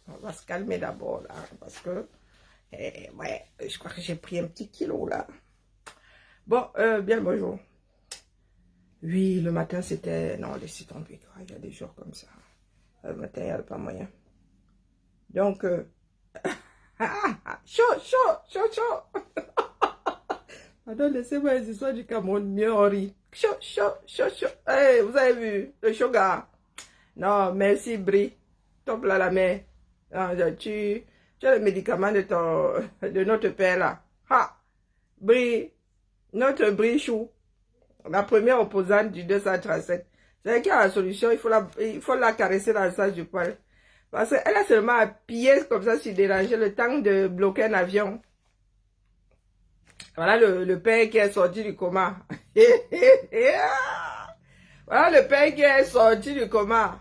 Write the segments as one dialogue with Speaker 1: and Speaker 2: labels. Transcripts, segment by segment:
Speaker 1: On va se calmer d'abord, là, parce que, ouais, je crois que j'ai pris un petit kilo, là. Bon, bien bonjour. Oui, le matin, c'était... Non, laissez tomber, quoi. Il y a des jours comme ça. Le matin, il n'y a pas moyen. Donc, chaud, chaud, chaud, chaud. Attends, laissez-moi les histoires du Cameroun, mieux on rit. Chaud, chaud, chaud, chaud. Hey, vous avez vu, le sugar. Non, merci, Brie. Top là, la main. Non, tu as le médicament de notre père, là. Ha! Brie, notre Brie Chou. La première opposante du 237. C'est qu'il y a la solution, il faut la caresser dans le sens du poil. Parce qu'elle a seulement appuyé comme ça sur déranger le temps de bloquer un avion. Voilà le père qui est sorti du coma. Voilà le père qui est sorti du coma.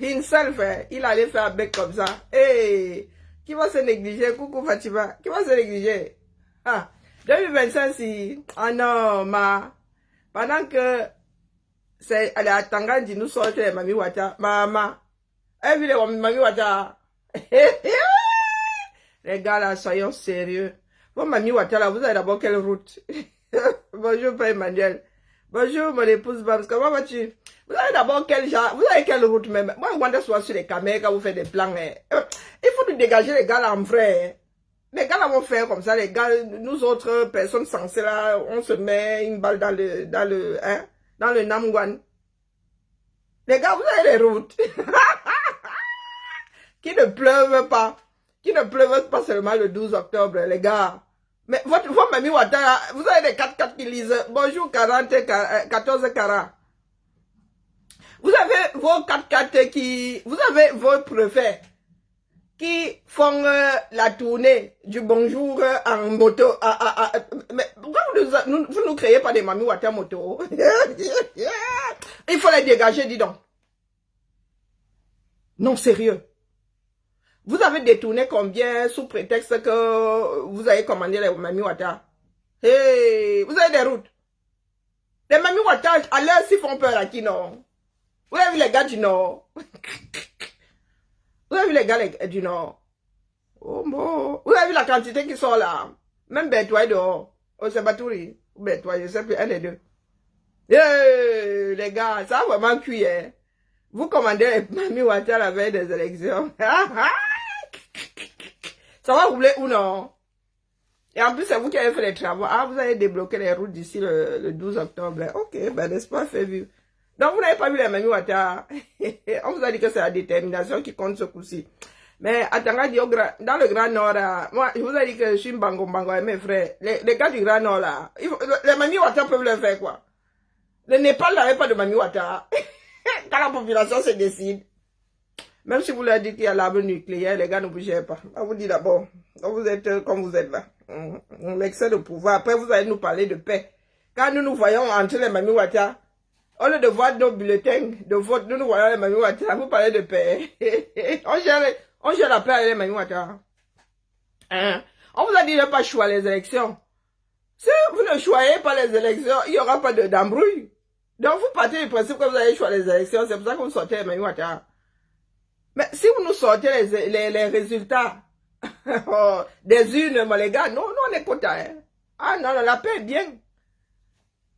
Speaker 1: Himself, il allait faire un bec comme ça. Hey, qui va se négliger? Coucou Fatima. Qui va se négliger? Ah, 2025, si. Ah non, ma. Pendant que elle est à Tangandi, nous sortons les Mami Wata. Maman. Elle vu les Mami Wata. Les gars là, soyons sérieux. Bon, Mami Wata là, vous avez d'abord quelle route? Bonjour, Père Emmanuel. Bonjour, mon épouse Babs. Comment vas-tu? Vous avez d'abord quel genre? Vous avez quelle route même? Moi, je vois soit sur les caméras quand vous faites des plans. Il faut nous dégager les gars là en vrai. Les gars là vont faire comme ça. Les gars, nous autres personnes sensées là, on se met une balle dans le Namwan. Les gars, vous avez les routes. Qui ne pleuvent pas. Qui ne pleuvent pas seulement le 12 octobre, les gars. Mais votre Mami Wata, vous avez des 4x4 qui lisent. Bonjour 14 carats. Vous avez vos 4x4 qui... Vous avez vos préfets qui font la tournée du bonjour en moto. Mais pourquoi vous nous créez pas des Mami Wata moto? Il faut les dégager, dis donc. Non, sérieux. Vous avez détourné combien sous prétexte que vous avez commandé les Mami Wata? Hey, vous avez des routes. Les Mami Wata, à l'heure, s'ils font peur à qui, non? Vous avez vu les gars du Nord? Vous avez vu les gars du Nord? Oh bon. Vous avez vu la quantité qui sont là? Même Bertois dehors. Oh, c'est Batouri. Ou Bertois, je sais plus, un des deux. Hey, les gars, ça a vraiment cuit, hein? Vous commandez les Mami Wata la veille des élections. Ça va rouler ou non? Et en plus, c'est vous qui avez fait les travaux. Ah, vous avez débloqué les routes d'ici le 12 octobre. Ok, ben n'est-ce pas, fait vu. Donc, vous n'avez pas vu les Mami Wata. On vous a dit que c'est la détermination qui compte ce coup-ci. Mais à Tangadi, dans le Grand Nord, moi, je vous ai dit que je suis Mbango et mes frères. Les gars du Grand Nord, là, les Mami Wata peuvent le faire, quoi. Le Népal n'avait pas de Mami Wata. Quand la population se décide. Même si vous leur dites qu'il y a l'arbre nucléaire, les gars ne bougez pas. On vous dit d'abord, vous êtes comme vous êtes là. L'excès de pouvoir. Après, vous allez nous parler de paix. Quand nous nous voyons entrer les Mami Wata, au lieu de voir nos bulletins de vote, nous voyons les Mami Wata, vous parlez de paix. on gère la paix avec les Mami Wata. Hein? On vous a dit de ne pas choisir les élections. Si vous ne choisissez pas les élections, il n'y aura pas d'embrouille. Donc vous partez du principe que vous allez choisir les élections, c'est pour ça que vous sortez les Mami Wata. Mais si vous nous sortez les résultats des urnes, les gars, non, on est content. Hein? Ah non, la paix est bien.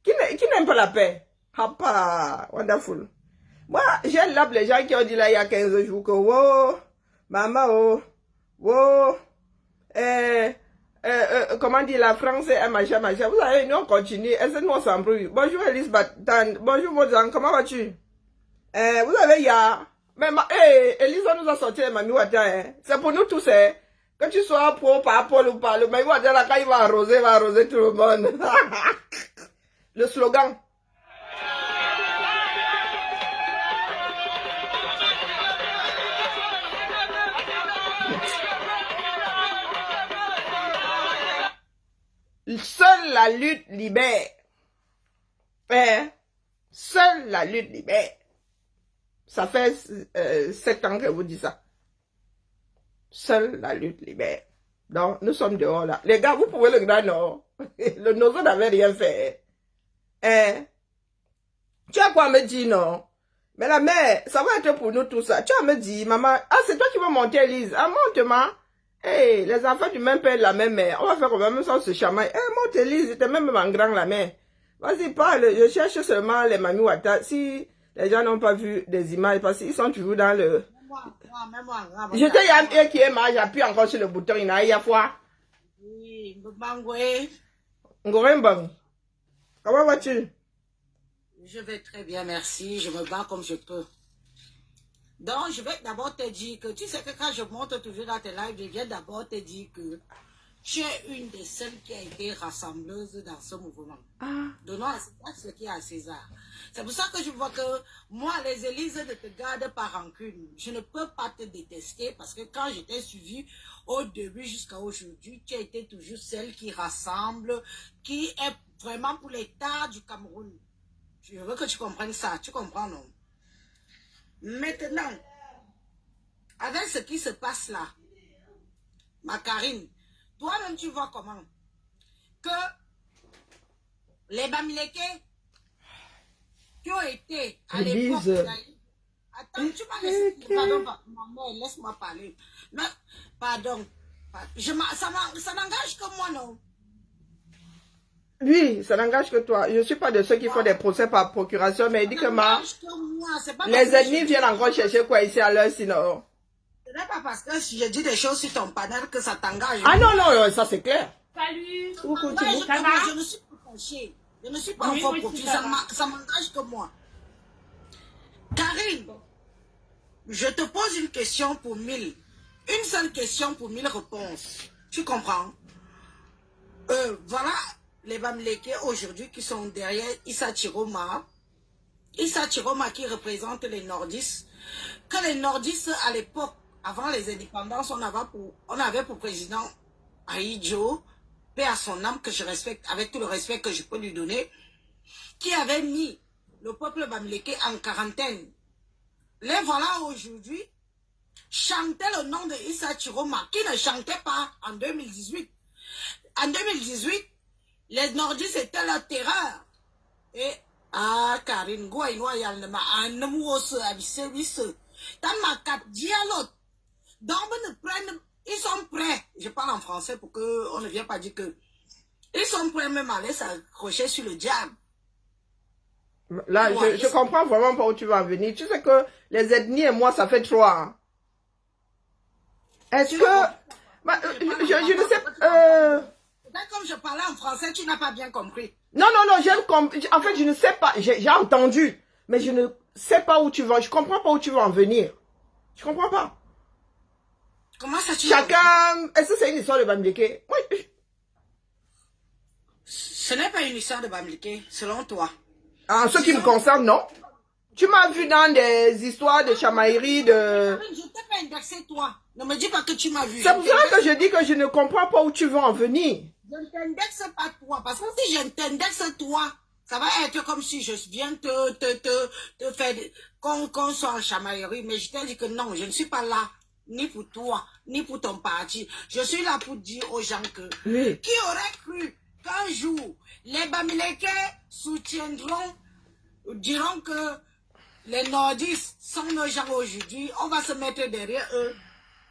Speaker 1: Qui n'aime pas la paix? Ah pas, wonderful. Moi, j'ai l'app les gens qui ont dit là il y a 15 jours que, wow, maman, wow, comment dire, la France est un machin. Vous savez, nous on continue, est-ce que nous on s'embrouille? Bonjour Elisabeth, bonjour Mozan, comment vas-tu? Vous avez, mais Elisa nous a sorti les Mami Wata, hein. C'est pour nous tous, hein. Que tu sois pro, pas Paul ou pas, le Mami Wata là, quand il va arroser tout le monde. Le slogan. Seule la lutte libère. Hein? Seule la lutte libère. Ça fait 7 ans que vous dites ça. Seule la lutte libère. Donc, nous sommes dehors là. Les gars, vous pouvez le Grand Nord. Le Nozo n'avait rien fait. Hein? Tu as quoi me dire, non? Mais la mère, ça va être pour nous tout ça. Tu vas me dire, maman, ah, c'est toi qui vas monter, Elise. Ah, monte, ma. Hey, les enfants du même père, la même mère. On va faire comme même ça, ce chamaille. Hey, monte, Elise, t'es même en grand, la mère. Vas-y, parle. Je cherche seulement les mamies Wata. Si les gens n'ont pas vu des images, parce qu'ils sont toujours dans le... Je t'ai dit qui est mal, j'appuie encore sur le bouton, il n'a pas fois.
Speaker 2: Oui,
Speaker 1: Ngorembang. Comment vas-tu?
Speaker 2: je vais très bien, merci. Je me bats comme je peux. Donc, je vais d'abord te dire que, tu sais que quand je monte toujours dans tes lives, je viens d'abord te dire que tu es une des seules qui a été rassembleuse dans ce mouvement. Donnons à César ce qui est à César. C'est pour ça que je vois que moi, les Élises ne te gardent pas rancune. Je ne peux pas te détester parce que quand je t'ai suivi au début jusqu'à aujourd'hui, tu as été toujours celle qui rassemble, qui est vraiment pour l'État du Cameroun. Je veux que tu comprennes ça. Tu comprends, non? Maintenant, avec ce qui se passe là, ma Karine, toi-même tu vois comment que les Bamileke qui ont été à l'époque... Attends, tu m'as laissé... Pardon, maman, laisse-moi parler. Non, pardon. Ça n'engage que moi, non?
Speaker 1: Oui, ça n'engage que toi. Je ne suis pas de ceux qui font des procès par procuration, mais il dit que les ennemis viennent encore chercher quoi ici à l'heure, sinon...
Speaker 2: Ce n'est pas parce que si je dis des choses sur ton panel que ça t'engage.
Speaker 1: Ah non, non, ça c'est clair.
Speaker 3: Salut.
Speaker 2: Je ne suis pas fâchée. Je ne suis pas en faux profil. Ça m'engage que moi. Karine, je te pose une question pour 1000. Une seule question pour 1000 réponses. Tu comprends? Voilà les Bamileke aujourd'hui qui sont derrière Issa Chiroma. Issa Chiroma qui représente les nordistes. Que les nordistes à l'époque, avant les indépendances, on avait pour président Aïdjo, paix à son âme que je respecte, avec tout le respect que je peux lui donner, qui avait mis le peuple Bamileke en quarantaine. Les voilà aujourd'hui, chantaient le nom de Issa Chiroma, qui ne chantait pas en 2018. En 2018, les nordistes étaient la terreur. Et, Karine, ils sont prêts. Je parle en français pour qu'on ne vienne pas dire que... Ils sont prêts même à aller s'accrocher sur le diable.
Speaker 1: Là, je comprends vraiment pas où tu vas en venir. Tu sais que les ethnies et moi, ça fait 3. Est-ce que... je ne sais pas...
Speaker 2: Comme je parlais en français, tu n'as pas bien compris.
Speaker 1: Non, non, non, en fait, je ne sais pas. J'ai entendu, mais je ne sais pas où tu vas. Je comprends pas où tu vas en venir. Je comprends pas.
Speaker 2: Comment ça tu
Speaker 1: Chacun... Est-ce que c'est une histoire de Bamileke? Oui.
Speaker 2: Ce n'est pas une histoire de Bamileke, selon toi.
Speaker 1: En ce qui me concerne, non. Tu m'as vu dans des histoires de chamaillerie, de...
Speaker 2: Je t'ai pas indexé, toi. Ne me dis pas que tu m'as vu.
Speaker 1: C'est pour ça que je dis que je ne comprends pas où tu veux en venir.
Speaker 2: Je ne t'indexe pas toi, parce que si je t'indexe toi, ça va être comme si je viens te faire qu'on soit en chamaillerie. Mais je t'ai dit que non, je ne suis pas là, ni pour toi, ni pour ton parti. Je suis là pour dire aux gens que,
Speaker 1: oui.
Speaker 2: Qui aurait cru qu'un jour, les Bamileke diront que les nordistes sont nos gens aujourd'hui, on va se mettre derrière eux,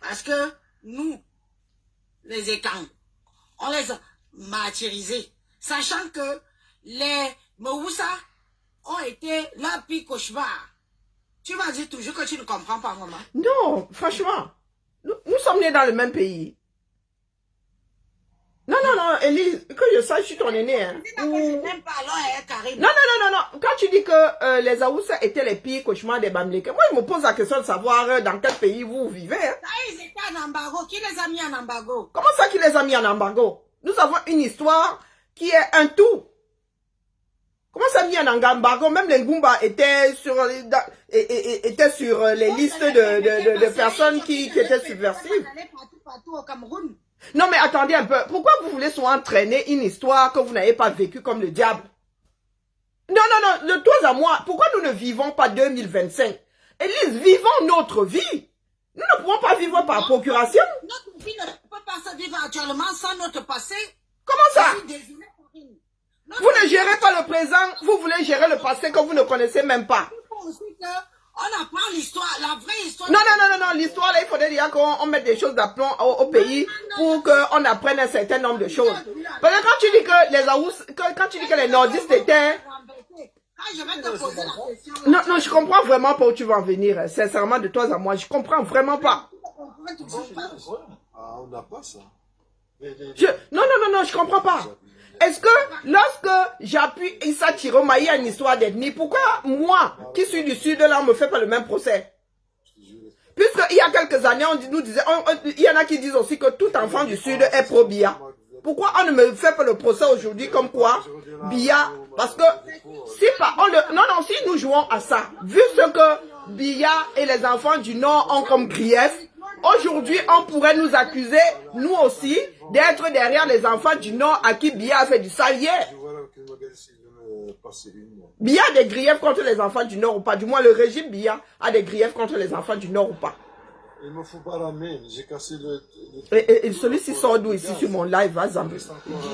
Speaker 2: parce que nous, les écans, on les a martyrisés, sachant que les Moussa ont été leur pire cauchemar. Tu vas dire toujours que tu ne comprends pas, maman.
Speaker 1: Non, franchement, nous sommes nés dans le même pays. Non, non, non, Elise, que je sache, je suis ton aîné. Hein.
Speaker 2: Je n'aime pas alors, Karine.
Speaker 1: Non, non, non, non, quand tu dis que les Aoussa étaient les pires cauchemars des Bamileke, moi, je me pose la question de savoir dans quel pays vous vivez. Hein.
Speaker 2: Ils étaient en embargo. Qui les a mis en embargo?
Speaker 1: Comment ça qui les a mis en embargo? Nous avons une histoire qui est un tout. Comment ça mis en embargo? Même les Ngumba étaient sur les listes de personnes qui étaient subversives.
Speaker 2: Partout au Cameroun.
Speaker 1: Non, mais attendez un peu. Pourquoi vous voulez soit entraîner une histoire que vous n'avez pas vécue comme le diable? Non, non, non, de toi à moi, pourquoi nous ne vivons pas 2025? Élise, vivons notre vie. Nous ne pouvons pas vivre par procuration.
Speaker 2: Notre vie ne peut pas se vivre actuellement sans notre passé.
Speaker 1: Comment ça? Vous ne gérez pas le présent, vous voulez gérer le passé que vous ne connaissez même pas.
Speaker 2: Il faut aussi On apprend l'histoire, la vraie histoire.
Speaker 1: Non, non, non, non, non, l'histoire, là, il faudrait dire qu'on mette des choses d'aplomb au pays pour qu'on apprenne un certain nombre de choses. Parce que quand tu dis que les Aous, quand tu dis que les nordistes étaient...
Speaker 2: Je vais te poser la question.
Speaker 1: Non, non, je comprends vraiment pas où tu vas en venir, sincèrement, de toi à moi. Je comprends vraiment pas.
Speaker 3: Ah, on n'a pas ça.
Speaker 1: Non, non, non, non, je comprends pas. Est-ce que lorsque j'appuie Issa Chiroma, il y a une histoire d'ethnie, pourquoi moi, qui suis du sud, là, on me fait pas le même procès? Puisqu'il y a quelques années, nous disait, il y en a qui disent aussi que tout enfant du sud est pro-Bia. Pourquoi on ne me fait pas le procès aujourd'hui comme quoi Bia, parce que si pas, non, non, si nous jouons à ça, vu ce que Bia et les enfants du Nord ont comme grief, aujourd'hui, on pourrait nous accuser, nous aussi, d'être derrière les enfants du Nord à qui Bia a fait du sale hier. Bia a des griefs contre les enfants du Nord ou pas? Du moins, le régime Bia a des griefs contre les enfants du Nord ou pas?
Speaker 3: Il me faut pas ramener, j'ai cassé le...
Speaker 1: Et celui-ci sort d'où ici sur mon live, va Zambé.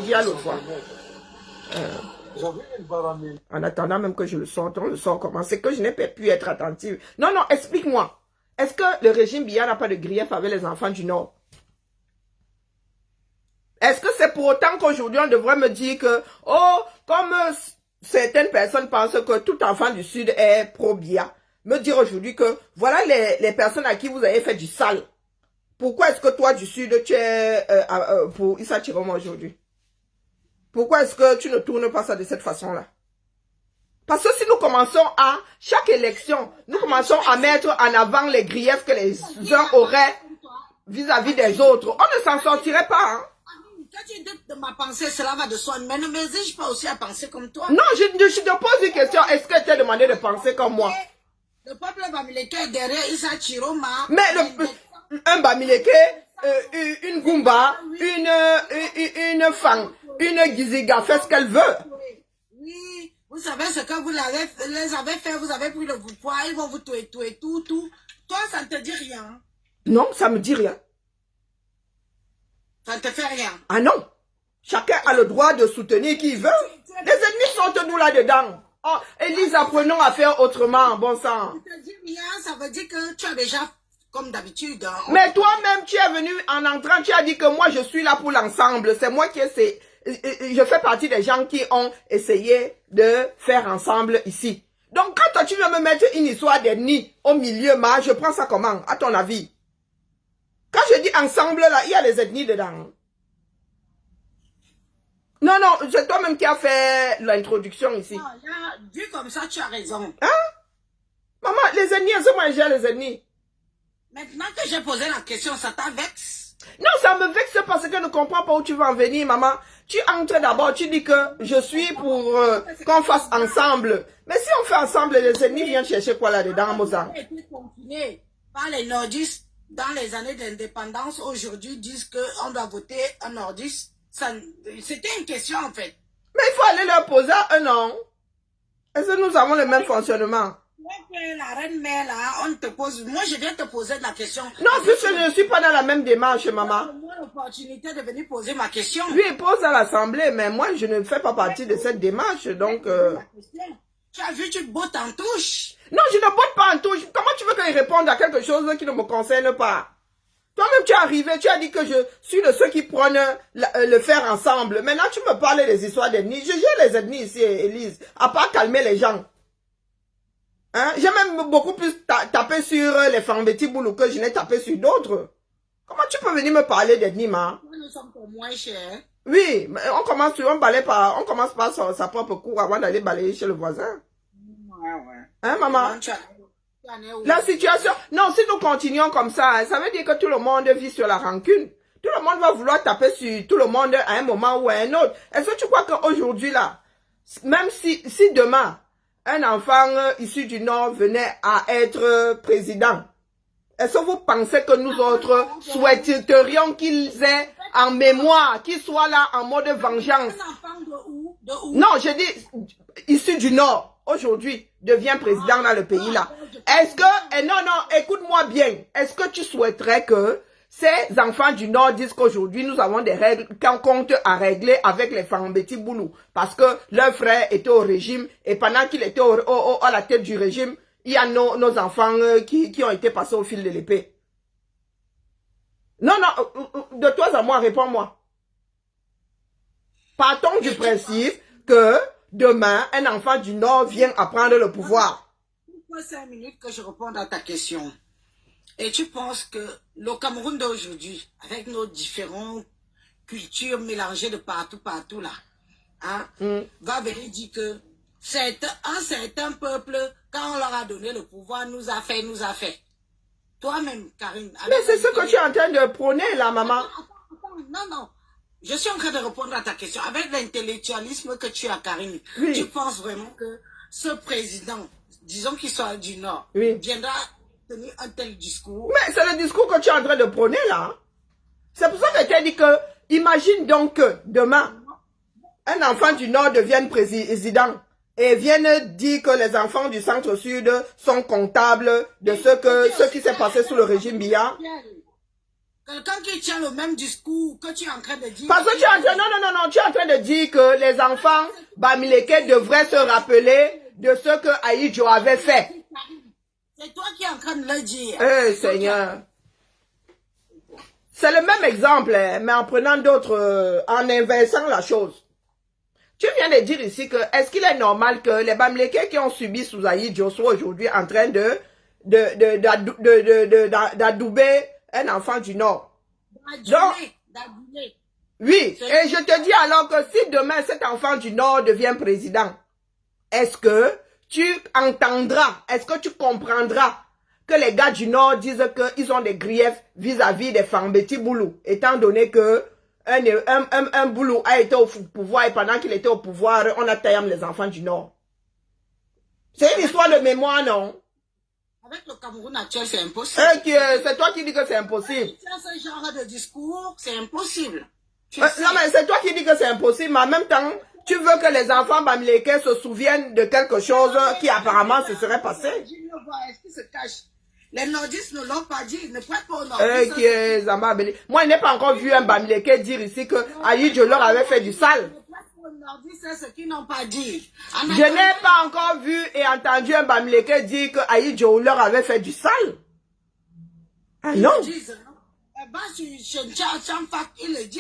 Speaker 1: J'y ai l'autre fois.
Speaker 3: J'avais une baramine.
Speaker 1: En attendant même que je le sorte, on le sort comment? C'est que je n'ai pas pu être attentive. Non, non, explique-moi. Est-ce que le régime Bia n'a pas de grief avec les enfants du Nord? Est-ce que c'est pour autant qu'aujourd'hui on devrait me dire que, oh, comme certaines personnes pensent que tout enfant du Sud est pro-Bia, me dire aujourd'hui que voilà les personnes à qui vous avez fait du sale. Pourquoi est-ce que toi du Sud tu es pour Issa Chiroma aujourd'hui? Pourquoi est-ce que tu ne tournes pas ça de cette façon-là? Parce que si nous commençons à, chaque élection, nous commençons à mettre en avant les griefs que les uns auraient vis-à-vis des autres, on ne s'en sortirait pas. Hein?
Speaker 2: Quand tu dis de ma pensée, cela va de soi. Mais ne m'exige pas aussi à penser comme toi.
Speaker 1: Non, je te pose une question. Est-ce que tu as demandé de penser comme moi?
Speaker 2: Le peuple bamileke est derrière Issa Chiroma.
Speaker 1: Mais un bamileke, une Goumba, une Fang, une Giziga fait ce qu'elle veut.
Speaker 2: Oui, vous savez ce que vous les avez fait, vous avez pris le pouvoir, ils vont vous tuer, tout. Toi, ça ne te dit rien.
Speaker 1: Non, ça me dit rien.
Speaker 2: Ça ne te fait rien.
Speaker 1: Ah non. Chacun a le droit de soutenir qui veut. Les ennemis sont nous là-dedans. Oh, Élise, apprenons à faire autrement, bon sang.
Speaker 2: Ça ne te dit rien, ça veut dire que tu as déjà, comme d'habitude. Hein,
Speaker 1: mais toi-même, tu es venu en entrant, tu as dit que moi, je suis là pour l'ensemble. C'est moi qui essaie. Je fais partie des gens qui ont essayé de faire ensemble ici. Donc, quand toi, tu veux me mettre une histoire d'ethnie au milieu, je prends ça comment, à ton avis? Quand je dis ensemble, là, il y a les ethnies dedans. Non, non, c'est toi-même qui as fait l'introduction ici.
Speaker 2: Non, là, vu comme ça, tu as raison.
Speaker 1: Hein? Maman, les ethnies, c'est moi j'ai les ethnies.
Speaker 2: Maintenant que j'ai posé la question, ça t'avexe?
Speaker 1: Non, ça me vexe parce que je ne comprends pas où tu vas en venir, maman. Tu entres d'abord, tu dis que je suis pour qu'on fasse ensemble. Mais si on fait ensemble, les ennemis viennent chercher quoi là-dedans, Mozart?
Speaker 2: Continué par les nordistes dans les années d'indépendance, aujourd'hui disent qu'on doit voter un nordiste. C'était une question en fait.
Speaker 1: Mais il faut aller leur poser un nom. Est-ce que nous avons le même fonctionnement?
Speaker 2: La reine mère là, on te pose. Moi, je viens te poser la question.
Speaker 1: Non, puisque je ne suis pas dans la même démarche, maman.
Speaker 2: Moi, l'opportunité de venir poser ma question.
Speaker 1: Lui, il pose à l'Assemblée, mais moi, je ne fais pas partie de cette démarche, donc...
Speaker 2: Tu as vu, tu te bottes en touche.
Speaker 1: Non, je ne botte pas en touche. Comment tu veux qu'il réponde à quelque chose qui ne me concerne pas? Toi-même, tu es arrivé, tu as dit que je suis de ceux qui prennent le faire ensemble. Maintenant, tu me parles des histoires d'ethnie. Je gère les ethnies ici, Élise, à part calmer les gens. Hein? J'ai même beaucoup plus tapé sur les Fambeti Boulou que je n'ai tapé sur d'autres. Comment tu peux venir me parler d'ethnie, ma?
Speaker 2: Nous sommes pour moins chers.
Speaker 1: Oui, mais on commence par sa propre cour avant d'aller balayer chez le voisin.
Speaker 2: Ouais.
Speaker 1: Hein, maman? La situation... Non, si nous continuons comme ça, ça veut dire que tout le monde vit sur la rancune. Tout le monde va vouloir taper sur tout le monde à un moment ou à un autre. Est-ce que tu crois qu'aujourd'hui, là, même si demain, un enfant issu du Nord venait à être président, est-ce que vous pensez que nous autres souhaiterions qu'ils aient en mémoire, qu'ils soient là en mode vengeance?
Speaker 2: Un enfant de où?
Speaker 1: Non, je dis issu du Nord, aujourd'hui, devient président dans le pays là. Est-ce que, non, écoute-moi bien, est-ce que tu souhaiterais que ces enfants du Nord disent qu'aujourd'hui nous avons des règles, qu'un compte à régler avec les Fambeti Boulou parce que leur frère était au régime et pendant qu'il était à la tête du régime, il y a nos enfants qui ont été passés au fil de l'épée. Non, de toi à moi, réponds-moi. Partons du principe que demain, un enfant du Nord vient apprendre le pouvoir.
Speaker 2: Pourquoi 5 minutes que je réponde à ta question? Et tu penses que le Cameroun d'aujourd'hui, avec nos différentes cultures mélangées de partout là, hein, va venir dire que un certain peuple, quand on leur a donné le pouvoir, nous a fait. Toi-même, Karine.
Speaker 1: Mais c'est ce que tu es en train de prôner, là, maman.
Speaker 2: Attends, non. Je suis en train de répondre à ta question. Avec l'intellectualisme que tu as, Karine,
Speaker 1: oui.
Speaker 2: Tu penses vraiment que ce président, disons qu'il soit du Nord,
Speaker 1: oui.
Speaker 2: viendra tenir un tel discours?
Speaker 1: Mais c'est le discours que tu es en train de prôner, là. C'est pour ça que je t'ai dit que, imagine donc que demain, un enfant du Nord devienne président et vienne dire que les enfants du centre-sud sont comptables de ce qui s'est passé sous le régime Biya.
Speaker 2: Quelqu'un qui tient le même discours que tu es en train de dire.
Speaker 1: Parce que tu es en train, non, tu es en train de dire que les enfants Bamileke devraient se rappeler de ce que Ahidjo avait fait.
Speaker 2: C'est toi qui es en train de le dire.
Speaker 1: Eh, Seigneur. C'est le même exemple, mais en prenant d'autres, en inversant la chose. Tu viens de dire ici que, est-ce qu'il est normal que les Bamileke qui ont subi sous Ahidjo soient aujourd'hui en train d'adouber un enfant du Nord?
Speaker 2: D'adouber.
Speaker 1: Oui, et je te dis alors que si demain cet enfant du Nord devient président, est-ce que tu entendras, est-ce que tu comprendras que les gars du Nord disent qu'ils ont des griefs vis-à-vis des Fambeti Boulou, étant donné que un Boulou a été au pouvoir et pendant qu'il était au pouvoir, on a taillé les enfants du Nord. C'est une histoire de mémoire, non?
Speaker 2: Avec le Cameroun actuel, c'est impossible.
Speaker 1: C'est toi qui dis que c'est impossible.
Speaker 2: Si tu as ce genre de discours, c'est impossible.
Speaker 1: Non, mais c'est toi qui dis que c'est impossible, mais en même temps, tu veux que les enfants Bamileke se souviennent de quelque chose qui apparemment se serait passé.
Speaker 2: Est-ce qu'ils se cachent? Les nordistes ne l'ont pas dit, ils ne prêtent pas aux nordistes.
Speaker 1: Moi, je n'ai pas encore vu un Bamileke dire ici que Ahidjo leur avait fait du sale.
Speaker 2: C'est ce qu'ils n'ont pas dit.
Speaker 1: Je n'ai pas encore vu et entendu un Bamileke dire que Ahidjo leur avait fait du sale. Ah non.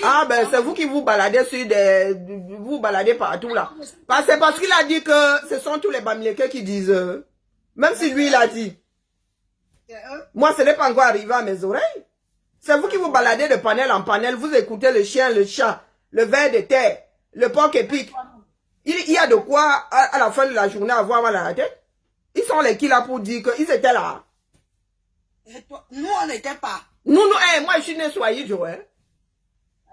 Speaker 1: Ah ben c'est vous qui vous baladez sur vous baladez partout là. C'est parce qu'il a dit que ce sont tous les Bamileke qui disent. Même si lui il a dit. Moi ce n'est pas encore arrivé à mes oreilles. C'est vous qui vous baladez de panel en panel. Vous écoutez le chien, le chat, le ver de terre, le porc épic. Il y a de quoi à la fin de la journée avoir mal à la tête. Ils sont les qui là pour dire qu'ils étaient là.
Speaker 2: Nous on n'était pas.
Speaker 1: Nous, moi je suis né sur Ahidjo, hein.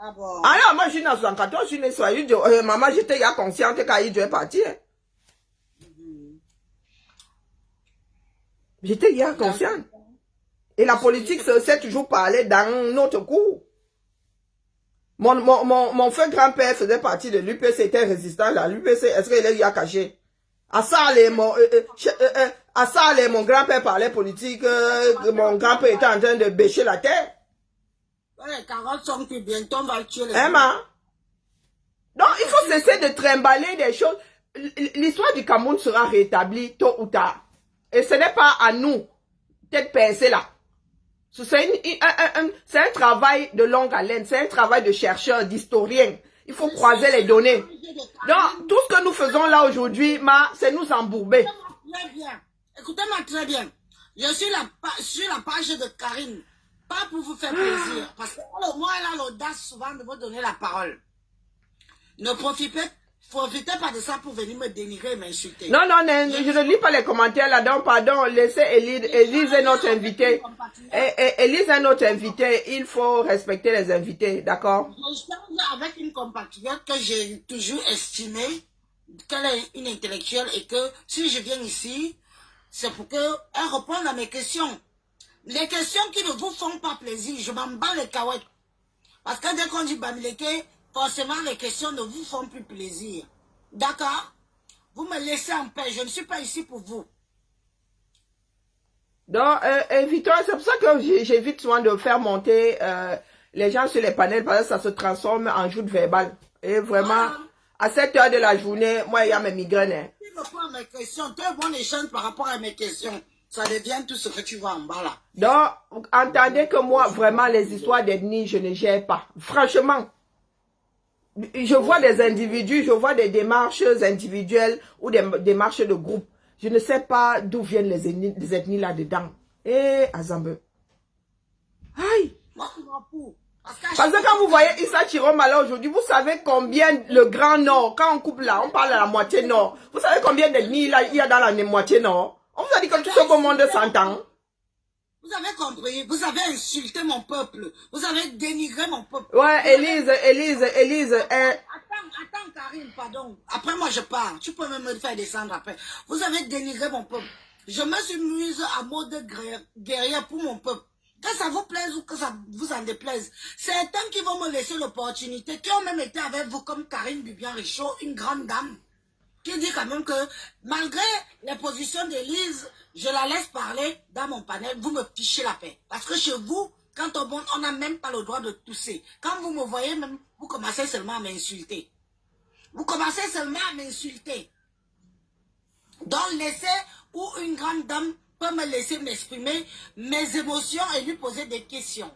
Speaker 2: Ah bon?
Speaker 1: Ah non, moi je suis né en 74, je suis né sur Ahidjo. Maman, j'étais ya consciente qu'Ahidjo est parti. Hein. J'étais ya consciente. Et la politique c'est toujours parler dans notre cours. Mon frère grand-père faisait partie de l'UPC, était résistant à l'UPC. Est-ce qu'il est caché? À ça, mon grand-père parlait politique, mon grand-père était en train de bêcher la terre.
Speaker 2: Les carottes sont plus bientôt, on va tuer les
Speaker 1: Emma. Donc, il faut cesser de trimballer des choses. L'histoire du Cameroun sera rétablie tôt ou tard. Et ce n'est pas à nous d'être pincés là. C'est un travail de longue haleine, c'est un travail de chercheur, d'historien. Il faut croiser les données. Donc, tout ce que nous faisons là aujourd'hui, c'est nous embourber.
Speaker 2: Très bien. Écoutez-moi très bien. Je suis sur la page de Karine. Pas pour vous faire plaisir. Parce que moi, elle a l'audace souvent de vous donner la parole. Ne profitez pas de ça pour venir me dénigrer et m'insulter.
Speaker 1: Non, je ne lis pas les commentaires là-dedans. Pardon, laissez Élise est notre invité. Élise est notre invité. Il faut respecter les invités, d'accord?
Speaker 2: Je change avec une compatriote que j'ai toujours estimée qu'elle est une intellectuelle et que si je viens ici, c'est pour qu'elle réponde à mes questions. Les questions qui ne vous font pas plaisir, je m'en bats les cahuètes. Parce que dès qu'on dit Bamileke, forcément les questions ne vous font plus plaisir. D'accord? Vous me laissez en paix, je ne suis pas ici pour vous.
Speaker 1: Donc, invitons, c'est pour ça que j'évite souvent de faire monter les gens sur les panels parce que ça se transforme en joute verbale. Et vraiment, à cette heure de la journée, moi, il y a mes migraines. Hein.
Speaker 2: réponds à mes questions. Tu es bon échange par rapport à mes questions. Ça devient tout ce que tu vois en bas là.
Speaker 1: Donc, entendez que moi, vraiment, les histoires d'ethnie, je ne gère pas. Franchement. Je vois des individus, je vois des démarches individuelles ou des démarches de groupe. Je ne sais pas d'où viennent les ethnies là-dedans. Eh, Azambe. Aïe.
Speaker 2: Moi, je m'en fous.
Speaker 1: Parce que quand vous voyez Issa Chiroma là aujourd'hui, vous savez combien le Grand Nord, quand on coupe là, on parle à la moitié nord. Vous savez combien d'ethnies là il y a dans la moitié nord? On vous a dit que tout ce beau monde s'entend.
Speaker 2: Vous avez compris, vous avez insulté mon peuple, vous avez dénigré mon peuple.
Speaker 1: Ouais, Élise.
Speaker 2: Attends, Karine, pardon. Après, moi, je pars. Tu peux même me faire descendre après. Vous avez dénigré mon peuple. Je me suis mise à mode guerrière pour mon peuple. Que ça vous plaise ou que ça vous en déplaise. Certains qui vont me laisser l'opportunité, qui ont même été avec vous comme Karine Bibian-Richaud, une grande dame, qui dit quand même que malgré les positions d'Élise, je la laisse parler dans mon panel, vous me fichez la paix. Parce que chez vous, quand on monte, on n'a même pas le droit de tousser. Quand vous me voyez même, vous commencez seulement à m'insulter. Vous commencez seulement à m'insulter. Donc laissez où une grande dame peut me laisser m'exprimer mes émotions et lui poser des questions.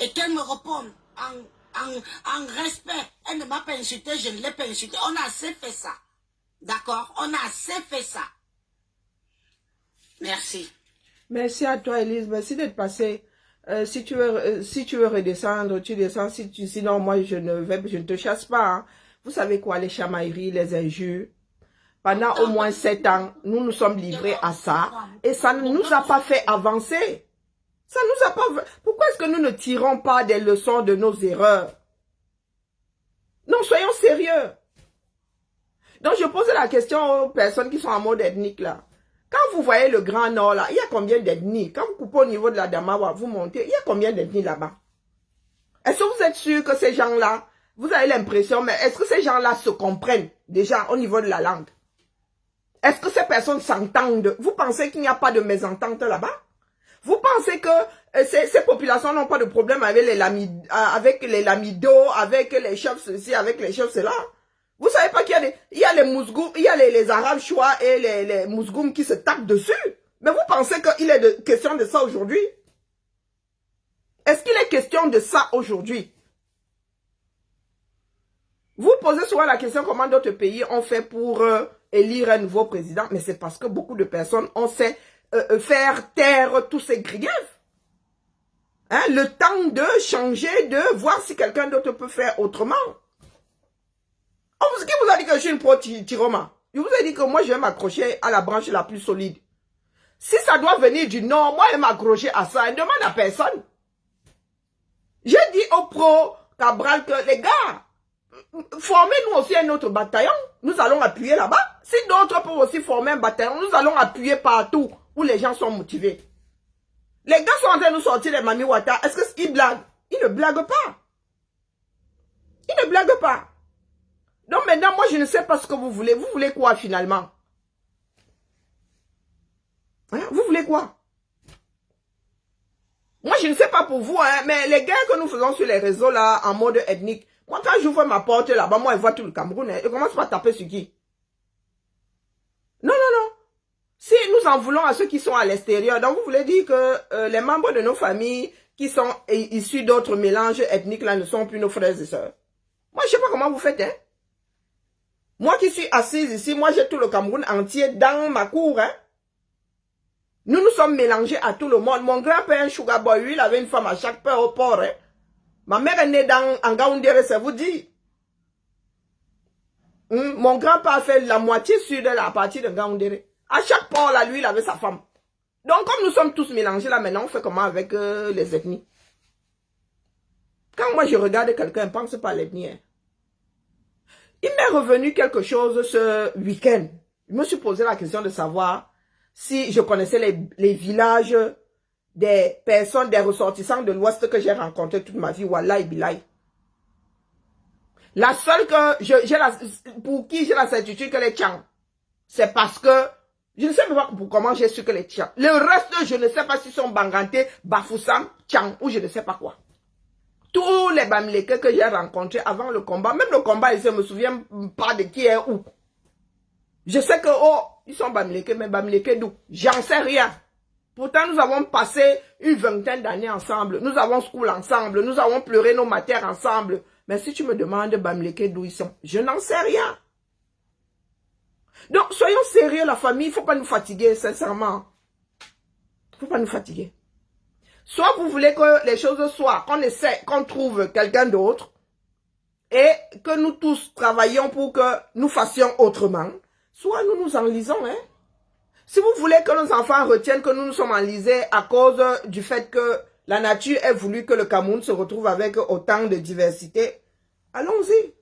Speaker 2: Et qu'elle me réponde en respect. Elle ne m'a pas insulté, je ne l'ai pas insulté. On a assez fait ça. D'accord? On a assez fait ça. Merci.
Speaker 1: Merci à toi, Élise. Merci d'être passée. Si tu veux redescendre, tu descends. Sinon, moi, je ne te chasse pas. Hein. Vous savez quoi, les chamailleries, les injures. Pendant au moins 7 ans, nous nous sommes livrés à ça. Et ça ne nous a pas fait avancer. Ça nous a pas... Pourquoi est-ce que nous ne tirons pas des leçons de nos erreurs? Non, soyons sérieux. Donc, je pose la question aux personnes qui sont en mode ethnique là. Quand vous voyez le Grand Nord là, il y a combien d'ethnies? Quand vous coupez au niveau de la Damawa, vous montez, il y a combien d'ethnies là-bas? Est-ce que vous êtes sûr que ces gens-là, vous avez l'impression, mais est-ce que ces gens-là se comprennent déjà au niveau de la langue? Est-ce que ces personnes s'entendent? Vous pensez qu'il n'y a pas de mésentente là-bas? Vous pensez que ces populations n'ont pas de problème avec les lamidos, avec les chefs ceci, avec les chefs cela? Vous savez pas qu'il y a les mousgoum, il y a les arabes choix et les mousgoum qui se tapent dessus? Mais vous pensez qu'il est question de ça aujourd'hui? Est-ce qu'il est question de ça aujourd'hui? Vous posez souvent la question comment d'autres pays ont fait pour élire un nouveau président, mais c'est parce que beaucoup de personnes ont sait faire taire tous ces griefs. Hein, le temps de changer, de voir si quelqu'un d'autre peut faire autrement. Qui vous a dit que je suis une pro-Chiroma? Je vous ai dit que moi je vais m'accrocher à la branche la plus solide. Si ça doit venir du nord, moi je vais m'accrocher à ça. Ne demande à personne. J'ai dit aux pro-Cabral que les gars, formez-nous aussi un autre bataillon. Nous allons appuyer là-bas. Si d'autres peuvent aussi former un bataillon, nous allons appuyer partout où les gens sont motivés. Les gars sont en train de nous sortir les Mami Wata. Est-ce qu'ils blaguent? Ils ne blaguent pas. Ils ne blaguent pas. Donc maintenant, moi, je ne sais pas ce que vous voulez. Vous voulez quoi finalement? Hein? Vous voulez quoi? Moi, je ne sais pas pour vous, hein, mais les guerres que nous faisons sur les réseaux là, en mode ethnique, moi, quand j'ouvre ma porte là-bas, moi, je vois tout le Cameroun. Hein, je commence pas à taper sur qui? Non, non, non. Si nous en voulons à ceux qui sont à l'extérieur, donc vous voulez dire que les membres de nos familles qui sont issus d'autres mélanges ethniques là ne sont plus nos frères et sœurs. Moi, je ne sais pas comment vous faites, hein. Moi qui suis assise ici, moi j'ai tout le Cameroun entier dans ma cour, hein. Nous nous sommes mélangés à tout le monde. Mon grand-père, un sugar boy, lui, il avait une femme à chaque port, hein. Ma mère est née en Ngaoundéré, ça vous dit. Mon grand-père a fait la moitié sud de la partie de Ngaoundéré. À chaque port, là, lui, il avait sa femme. Donc, comme nous sommes tous mélangés, là, maintenant, on fait comment avec les ethnies? Quand moi, je regarde quelqu'un, pense pas à l'ethnie, hein. Il m'est revenu quelque chose ce week-end. Je me suis posé la question de savoir si je connaissais les villages des personnes, des ressortissants de l'Ouest que j'ai rencontrés toute ma vie. Wallahi billahi. La seule pour qui j'ai la certitude que les Tchang, c'est parce que je ne sais pas comment j'ai su que les Tchang. Le reste, je ne sais pas s'ils sont Banganté, Bafoussam, Tchang ou je ne sais pas quoi. Tous les Bamileke que j'ai rencontrés avant le combat, même le combat, je ne me souviens pas de qui est où. Je sais que, oh, ils sont Bamileke, mais Bamileke d'où? J'en sais rien. Pourtant, nous avons passé une vingtaine d'années ensemble. Nous avons school ensemble. Nous avons pleuré nos matières ensemble. Mais si tu me demandes Bamileke d'où ils sont, je n'en sais rien. Donc, soyons sérieux, la famille. Il ne faut pas nous fatiguer, sincèrement. Il ne faut pas nous fatiguer. Soit vous voulez que les choses soient, qu'on essaie, qu'on trouve quelqu'un d'autre, et que nous tous travaillons pour que nous fassions autrement, soit nous nous enlisons, hein. Si vous voulez que nos enfants retiennent que nous nous sommes enlisés à cause du fait que la nature ait voulu que le Cameroun se retrouve avec autant de diversité, allons-y.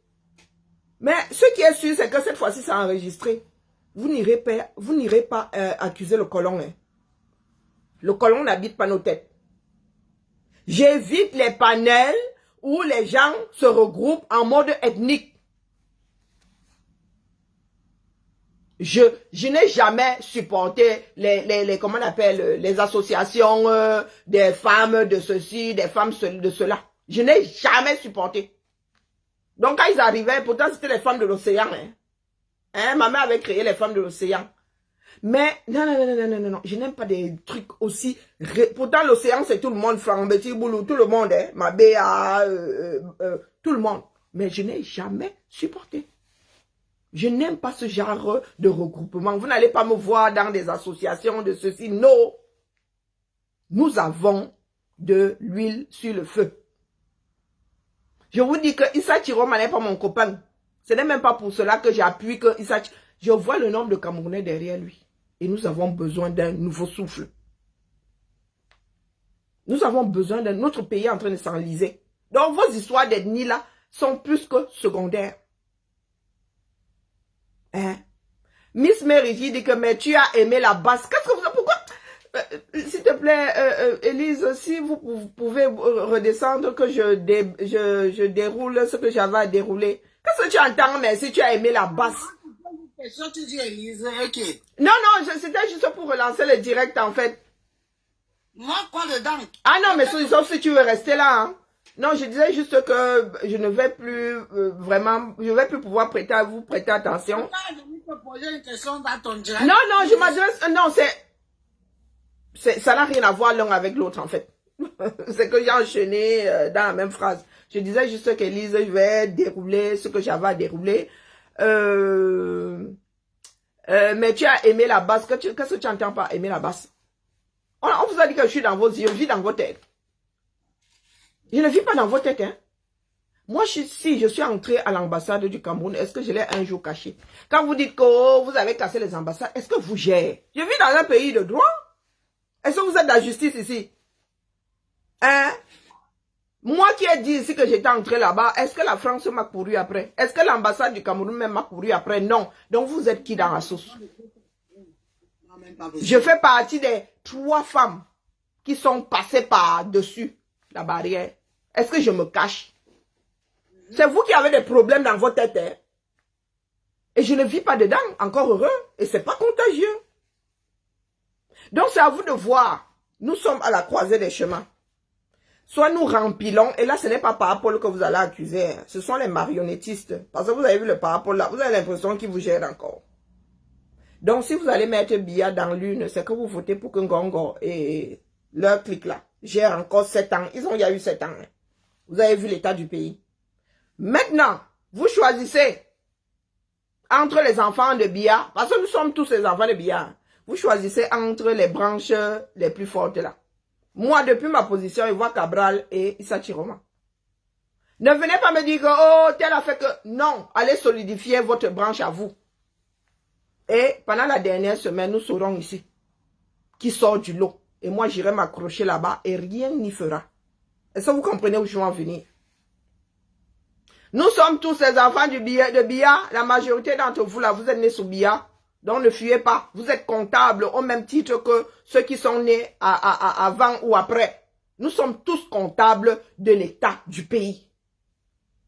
Speaker 1: Mais ce qui est sûr, c'est que cette fois-ci, c'est enregistré. Vous n'irez pas accuser le colon. Hein. Le colon n'habite pas nos têtes. J'évite les panels où les gens se regroupent en mode ethnique. Je n'ai jamais supporté comment on appelle, les associations des femmes de ceci, des femmes de cela. Je n'ai jamais supporté. Donc quand ils arrivaient, pourtant c'était les femmes de l'océan. Hein, ma mère avait créé les femmes de l'océan. Mais non, je n'aime pas des trucs aussi... Pourtant l'océan c'est tout le monde, Frambeti, Boulou, tout le monde, hein, ma Béa, tout le monde. Mais je n'ai jamais supporté. Je n'aime pas ce genre de regroupement. Vous n'allez pas me voir dans des associations de ceci. Non. Nous avons de l'huile sur le feu. Je vous dis que Issa Chiroma n'est pas mon copain. Ce n'est même pas pour cela que j'appuie que Issa Chiroma... Je vois le nombre de Camerounais derrière lui. Et nous avons besoin d'un nouveau souffle. Nous avons besoin d'un autre pays en train de s'enliser. Donc vos histoires d'ethnie là sont plus que secondaires. Hein? Miss Mary dit que mais tu as aimé la basse. Qu'est-ce que vous... Pourquoi? S'il te plaît, Élise, si vous pouvez redescendre que je déroule ce que j'avais à dérouler. Qu'est-ce que tu entends, mais si tu as aimé la basse?
Speaker 2: Tu dis Élise, ok.
Speaker 1: Non, c'était juste pour relancer le direct en fait.
Speaker 2: Moi, quoi dedans?
Speaker 1: Ah non, mais sauf si tu veux rester là. Hein. Non, je disais juste que je ne vais plus vraiment, je ne vais plus pouvoir prêter attention.
Speaker 2: Je vais te poser une question dans ton direct.
Speaker 1: Non, je m'adresse, non, ça n'a rien à voir l'un avec l'autre en fait. C'est que j'ai enchaîné dans la même phrase. Je disais juste qu'Élise, je vais dérouler ce que j'avais à dérouler. Mais tu as aimé la basse. Qu'est-ce que tu entends par aimer la basse? On vous a dit que je suis dans vos yeux, je vis dans vos têtes. Je ne vis pas dans vos têtes, hein. Moi, si je suis entrée à l'ambassade du Cameroun, est-ce que je l'ai un jour caché? Quand vous dites que oh, vous avez cassé les ambassades, est-ce que vous gérez? Je vis dans un pays de droit. Est-ce que vous êtes de la justice ici? Hein? Moi qui ai dit ici que j'étais entré là-bas, est-ce que la France m'a couru après? Est-ce que l'ambassade du Cameroun même m'a couru après? Non. Donc vous êtes qui dans la sauce? Je fais partie des 3 femmes qui sont passées par-dessus la barrière. Est-ce que je me cache? C'est vous qui avez des problèmes dans votre tête. Hein? Et je ne vis pas dedans, encore heureux. Et c'est pas contagieux. Donc c'est à vous de voir. Nous sommes à la croisée des chemins. Soit nous rempilons, et là ce n'est pas Parapol que vous allez accuser, hein. Ce sont les marionnettistes. Parce que vous avez vu le Parapol là, vous avez l'impression qu'ils vous gèrent encore. Donc si vous allez mettre Biya dans l'une, c'est que vous votez pour que Ngongo et leur clique là gèrent encore 7 ans. Il y a eu 7 ans. Hein. Vous avez vu l'état du pays. Maintenant, vous choisissez entre les enfants de Biya, parce que nous sommes tous les enfants de Biya. Vous choisissez entre les branches les plus fortes là. Moi, depuis ma position, je vois Cabral et Issa Chiroma. Ne venez pas me dire que, oh, tel a fait que... Non, allez solidifier votre branche à vous. Et pendant la dernière semaine, nous serons ici. Qui sort du lot. Et moi, j'irai m'accrocher là-bas et rien n'y fera. Est-ce que vous comprenez où je veux en venir? Nous sommes tous les enfants de Biya. La majorité d'entre vous, là, vous êtes nés sous Biya. Donc ne fuyez pas. Vous êtes comptables au même titre que ceux qui sont nés avant ou après. Nous sommes tous comptables de l'état du pays.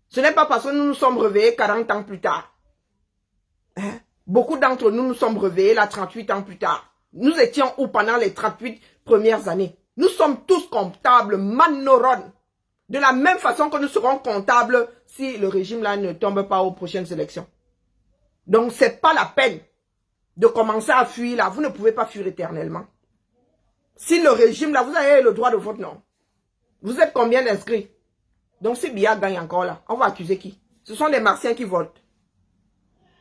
Speaker 1: Ce n'est pas parce que nous nous sommes réveillés 40 ans plus tard. Hein? Beaucoup d'entre nous nous sommes réveillés là 38 ans plus tard. Nous étions où pendant les 38 premières années? Nous sommes tous comptables, Manoron. De la même façon que nous serons comptables si le régime là ne tombe pas aux prochaines élections. Donc c'est pas la peine de commencer à fuir là, vous ne pouvez pas fuir éternellement. Si le régime là, vous avez le droit de vote, non. Vous êtes combien d'inscrits? Donc si Biya gagne encore là, on va accuser qui? Ce sont des Martiens qui votent.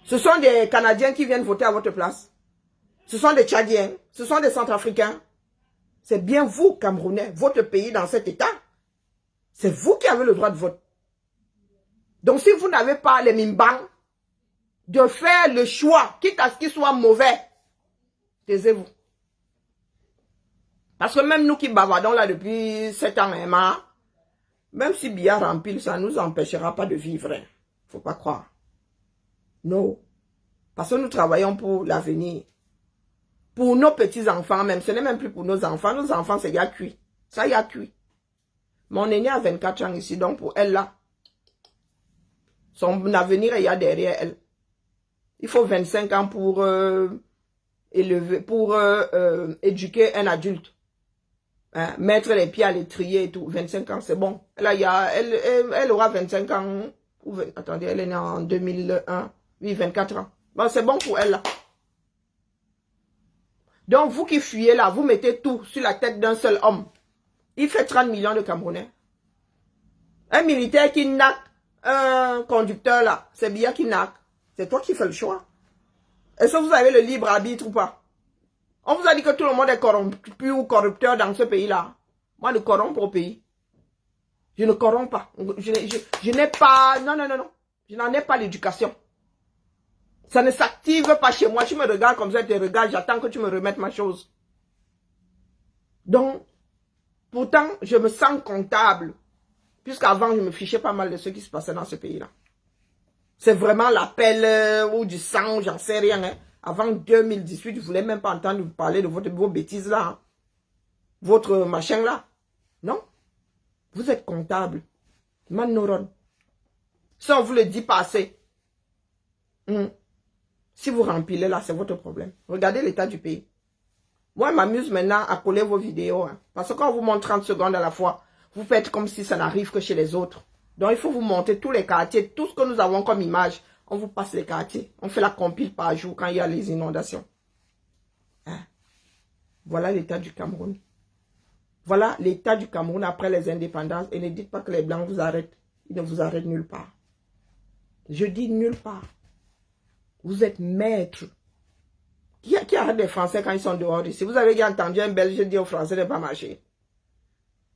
Speaker 1: Ce sont des Canadiens qui viennent voter à votre place. Ce sont des Tchadiens. Ce sont des Centrafricains. C'est bien vous, Camerounais, votre pays dans cet état. C'est vous qui avez le droit de vote. Donc si vous n'avez pas les Mimbang de faire le choix, quitte à ce qu'il soit mauvais, taisez-vous. Parce que même nous qui bavardons là depuis 7 ans, Emma, même si Biya rempile, ça ne nous empêchera pas de vivre. Faut pas croire. Non. Parce que nous travaillons pour l'avenir. Pour nos petits-enfants même. Ce n'est même plus pour nos enfants. Nos enfants, c'est déjà cuit. Ça y a cuit. Mon aînée a 24 ans ici. Donc pour elle là, son avenir il y a derrière elle. Il faut 25 ans pour éduquer un adulte. Hein, mettre les pieds à l'étrier et tout. 25 ans, c'est bon. Elle aura 25 ans. Attendez, elle est née en 2001. Oui, 24 ans. Bon, c'est bon pour elle là. Donc, vous qui fuyez là, vous mettez tout sur la tête d'un seul homme. Il fait 30 millions de Camerounais. Un militaire qui naque un conducteur là, c'est Biya qui naque. C'est toi qui fais le choix. Est-ce que vous avez le libre arbitre ou pas? On vous a dit que tout le monde est corrompu ou corrupteur dans ce pays-là. Moi, je corromps au pays. Je ne corromps pas. Je n'ai pas... Non. Je n'en ai pas l'éducation. Ça ne s'active pas chez moi. Tu me regardes comme ça, tu te regardes, j'attends que tu me remettes ma chose. Donc, pourtant, je me sens comptable. Puisqu'avant, je me fichais pas mal de ce qui se passait dans ce pays-là. C'est vraiment l'appel ou du sang, j'en sais rien. Hein. Avant 2018, je ne voulais même pas entendre vous parler de vos bêtises là. Hein. Votre machin là. Non. Vous êtes comptable. Manoron. Si on vous le dit pas assez. Si vous rempilez là, c'est votre problème. Regardez l'état du pays. Moi, je m'amuse maintenant à coller vos vidéos. Hein, parce que quand on vous montre 30 secondes à la fois, vous faites comme si ça n'arrive que chez les autres. Donc, il faut vous montrer tous les quartiers, tout ce que nous avons comme image. On vous passe les quartiers. On fait la compile par jour quand il y a les inondations. Hein? Voilà l'état du Cameroun. Voilà l'état du Cameroun après les indépendances. Et ne dites pas que les Blancs vous arrêtent. Ils ne vous arrêtent nulle part. Je dis nulle part. Vous êtes maître. Qui arrête les Français quand ils sont dehors ici? Vous avez déjà entendu un Belge dire aux Français de ne pas marcher.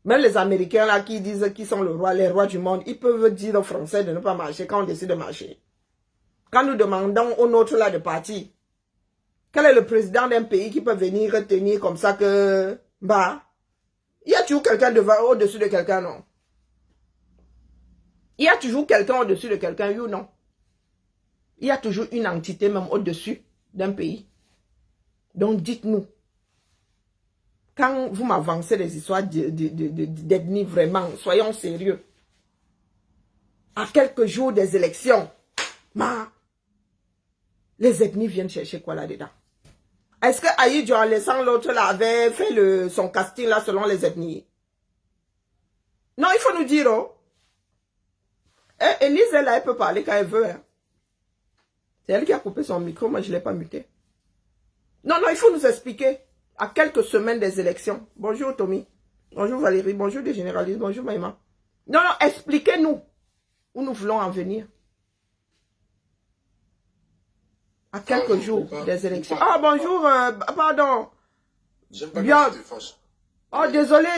Speaker 1: Même les Américains là qui disent qu'ils sont les rois du monde, ils peuvent dire aux Français de ne pas marcher quand on décide de marcher. Quand nous demandons aux nôtres là de partir, quel est le président d'un pays qui peut venir retenir comme ça que... Bah, il y a toujours quelqu'un au-dessus de quelqu'un, non? Il y a toujours quelqu'un au-dessus de quelqu'un, oui ou non? Il y a toujours une entité même au-dessus d'un pays. Donc dites-nous, quand vous m'avancez les histoires d'ethnie vraiment, soyons sérieux. À quelques jours des élections, les ethnies viennent chercher quoi là-dedans? Est-ce que Aïdjo, en laissant l'autre là, avait fait son casting là selon les ethnies? Non, il faut nous dire, oh. Élise, elle peut parler quand elle veut. Hein. C'est elle qui a coupé son micro, moi je ne l'ai pas muté. Non, il faut nous expliquer. À quelques semaines des élections. Bonjour Tommy. Bonjour Valérie. Bonjour des généralistes. Bonjour Maïma. Non, expliquez-nous où nous voulons en venir. À quelques jours des élections. Ah, bonjour. Pardon.
Speaker 3: J'aime pas quand tu te fâches.
Speaker 1: Oh, désolé.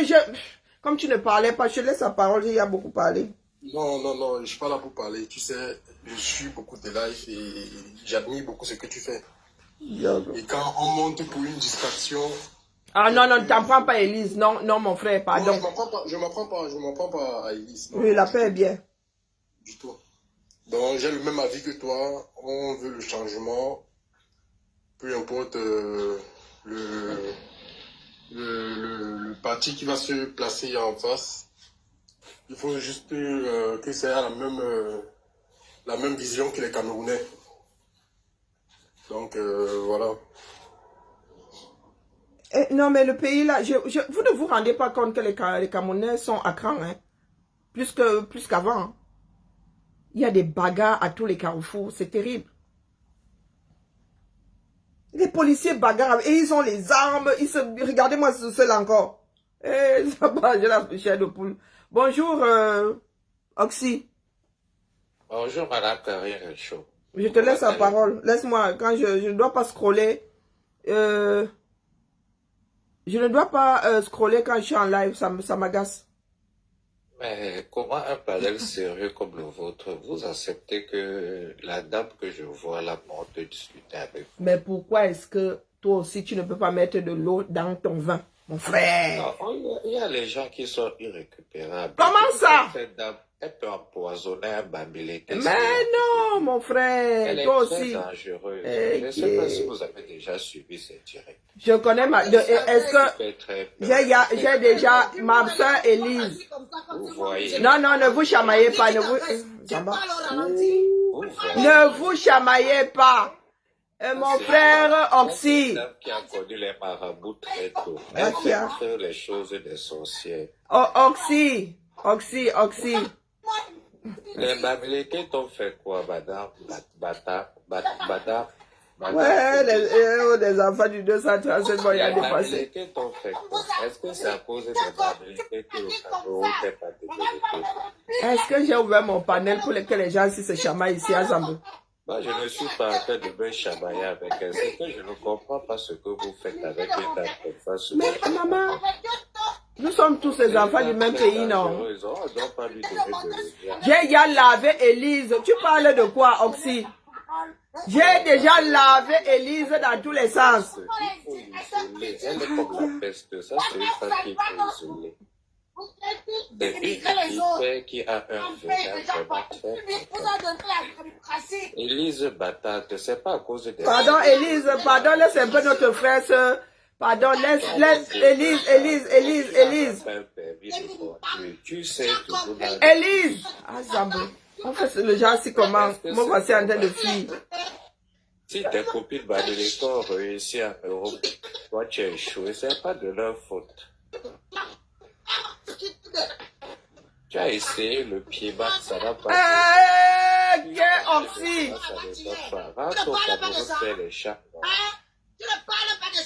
Speaker 1: Comme tu ne parlais pas, je laisse la parole. Il y a beaucoup parlé.
Speaker 3: Non, je suis pas là pour parler. Tu sais, je suis beaucoup tes lives et j'admire beaucoup ce que tu fais. Et quand on monte pour une distraction...
Speaker 1: Ah non, ne t'en prends pas Élise. Non, mon frère, pardon.
Speaker 3: Non, je m'en prends pas à Élise.
Speaker 1: Oui, la paix est bien.
Speaker 3: Du tout. Donc, j'ai le même avis que toi. On veut le changement. Peu importe le parti qui va se placer en face. Il faut juste que ça ait la même vision que les Camerounais. Donc, voilà.
Speaker 1: Non, mais le pays là, vous ne vous rendez pas compte que les Camerounais sont à cran, hein? Plus qu'avant. Hein? Il y a des bagarres à tous les carrefours, c'est terrible. Les policiers bagarrent et ils ont les armes. Regardez-moi ce seul encore. Eh, ça va, j'ai la chair de poule. Bonjour, Oxy.
Speaker 4: Bonjour, Madame Carrière Chaud.
Speaker 1: Je te laisse la parole. Laisse-moi, quand je ne dois pas scroller. Je ne dois pas scroller quand je suis en live, ça m'agace.
Speaker 4: Mais comment un panel sérieux comme le vôtre, vous acceptez que la dame que je vois là monte discuter avec vous?
Speaker 1: Mais pourquoi est-ce que toi aussi tu ne peux pas mettre de l'eau dans ton vin, mon frère?
Speaker 4: Non, il y a les gens qui sont irrécupérables.
Speaker 1: Comment ça?
Speaker 4: Cette dame, elle peut empoisonner un bambilé.
Speaker 1: Mais non, mon frère,
Speaker 4: Elle est
Speaker 1: toi
Speaker 4: très
Speaker 1: aussi.
Speaker 4: dangereuse.
Speaker 1: Okay.
Speaker 4: Je ne sais pas si vous avez déjà suivi ces directs.
Speaker 1: Je connais ma... Est-ce que... J'ai déjà ma soeur Élise.
Speaker 4: Vous voyez.
Speaker 1: Non, ne vous chamaillez pas. Ne vous... Ne vous chamaillez pas. Mon frère Oxy.
Speaker 4: C'est une dame qui a connu les marabouts très tôt. Elle
Speaker 1: Okay.
Speaker 4: fait les choses des sorcières.
Speaker 1: Oh, Oxy.
Speaker 4: Les Bamileke t'ont fait quoi, madame? Bata.
Speaker 1: Ouais, les enfants du 237 vont y aller passer.
Speaker 4: Les Bamileke t'ont fait quoi? Est-ce que c'est à cause des Bamileke que le Cameroun n'est pas développé?
Speaker 1: Est-ce que j'ai ouvert mon panel pour que les gens ici se chamaillent ici à Zambou?
Speaker 4: Moi, je ne suis pas en train de me chamailler avec elle. C'est que je ne comprends pas ce que vous faites avec une dame comme ça.
Speaker 1: Mais maman, nous sommes tous les enfants du même pays, non?
Speaker 4: On ne doit pas lui donner de l'oignon.
Speaker 1: J'ai déjà lavé Élise. Tu parles de quoi, Oxy? J'ai déjà lavé Élise dans tous les sens.
Speaker 4: Il faut l'isoler. Elle est comme la peste. Ça, c'est une femme qui est isolée. C'est une fille qui a un venin vraiment très. Élise Batate, c'est pas à cause de...
Speaker 1: Pardon, Élise, pardon, laisse un peu notre frère, sœur. Pardon, laisse Élise.
Speaker 4: Tu sais toujours...
Speaker 1: Élise! Ah, Zambou. On fait le genre si comment? Moi, voici en train de fuir.
Speaker 4: Si tes copines Bamileke ont réussi en Europe, toi tu as échoué, c'est pas de leur faute. Tu as essayé le pied bas, ça va pas.
Speaker 1: Oxy!
Speaker 4: Ça ne va pas. Rentre au Cameroun faire les chats.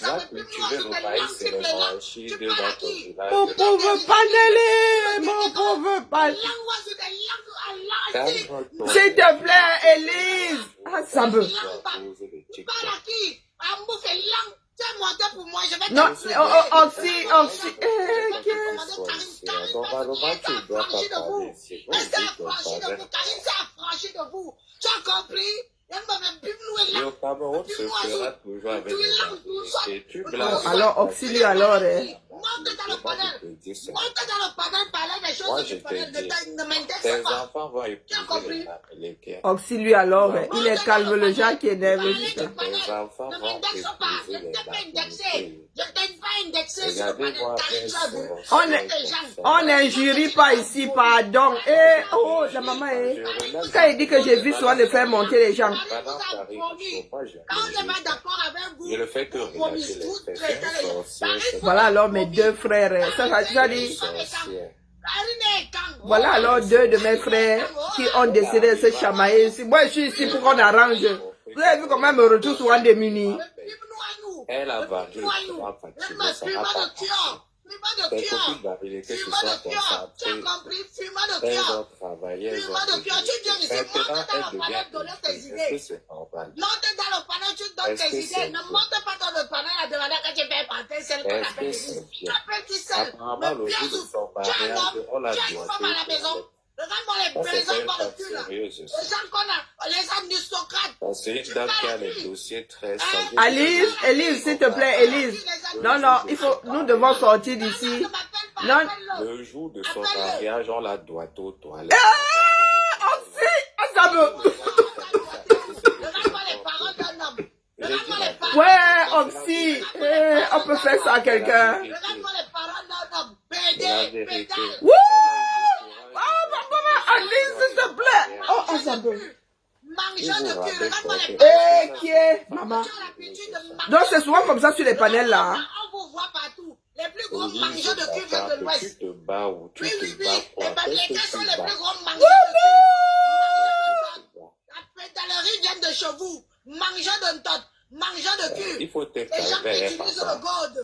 Speaker 4: Va cultiver le maïs et les arachides dans ton village.
Speaker 1: Mon pauvre panelé! Mon pauvre panelé! S'il te plaît, Élise! Ah, ça veut. Non, Oxy.
Speaker 4: Normalement, tu ne dois pas parler ici.
Speaker 2: Tu as compris?
Speaker 4: Le Cameroun se fera toujours avec les Bamileke. Tu blagues.
Speaker 1: Alors, Oxy, lui, alors,
Speaker 2: Monte dans le panel, parler des choses
Speaker 4: Moi,
Speaker 2: que
Speaker 4: je
Speaker 2: tu
Speaker 4: te
Speaker 2: connais,
Speaker 4: dis,
Speaker 2: ne m'intéresse
Speaker 4: tes
Speaker 2: pas.
Speaker 4: enfants vont épouser les Bamileke.
Speaker 1: Oxy, lui, alors, il est calme, le genre qui est nerveux.
Speaker 4: Tes enfants
Speaker 2: Ne
Speaker 4: vont
Speaker 2: m'indexe pas, je
Speaker 4: épouser
Speaker 2: ne
Speaker 4: les
Speaker 2: t'ai pas indexé.
Speaker 4: Bamileke.
Speaker 2: Je ne t'ai pas indexé sur le
Speaker 4: Regardez-moi
Speaker 2: panel.
Speaker 4: un second.
Speaker 1: On n'injurie pas ici, pardon. Eh, oh, la maman est. Quand il dit que j'ai vu souvent le faire monter les gens.
Speaker 4: Madame Paris, moi,
Speaker 2: Quand on n'est pas d'accord avec vous,
Speaker 4: je ne fais que relâcher les fesses.
Speaker 1: Voilà alors mes deux frères. Ça dit. Voilà alors deux de mes frères qui ont décidé de se chamailler ici. Moi, je suis ici pour qu'on arrange. Vous avez vu comment me retrouve souvent démunis.
Speaker 4: Elle a vendu le programme fatigué, ça n'a pas marché. Tes copines Bamileke se sont concentrées. Elles ont travaillé, elles ont fait. Maintenant, elles deviennent. Est-ce que c'est normal?
Speaker 2: Monte dans le panel, tu donnes tes idées. Ne monte pas dans le panel à demander que tu fais partir celle qu'on
Speaker 4: Est-ce
Speaker 2: appelle
Speaker 4: que c'est bien?
Speaker 2: appelle-tu seul.
Speaker 4: Apparemment, le jour de son mariage, on l'a
Speaker 2: Tu as une femme à la maison. Regarde-moi les présents par le cul là. Les gens qu'on a, les aristocrates.
Speaker 4: C'est une dame qui a les dossiers très sérieux.
Speaker 1: Élise, s'il te plaît, Élise. Non, nous devons sortir d'ici. Non.
Speaker 4: Le jour de son mariage, on la doit aux toilettes.
Speaker 1: Oxy, ça me.
Speaker 2: Regarde-moi les paroles d'un homme. Regarde-moi les paroles.
Speaker 1: Ouais, Oxy, on peut faire ça à quelqu'un.
Speaker 2: Regarde-moi les paroles d'un homme. Pédé.
Speaker 1: Wouh! Oh, maman, Élise, s'il te plaît. Oh, ça me.
Speaker 2: Mangeant de cul, regarde-moi les paroles.
Speaker 1: Qui est, maman? Donc, c'est souvent comme ça sur les panels là.
Speaker 2: On vous voit partout. Les plus gros mangeurs de cul viennent de l'Ouest.
Speaker 4: Tu te bats ou tu
Speaker 2: Oui,
Speaker 4: te bats quoi?
Speaker 2: les Bamileke sont les plus gros mangeurs de cul. La pédalerie vient de chez vous. Mangeurs de tot. mangeant de cul.
Speaker 4: Il faut
Speaker 2: Les gens qui utilisent le gold.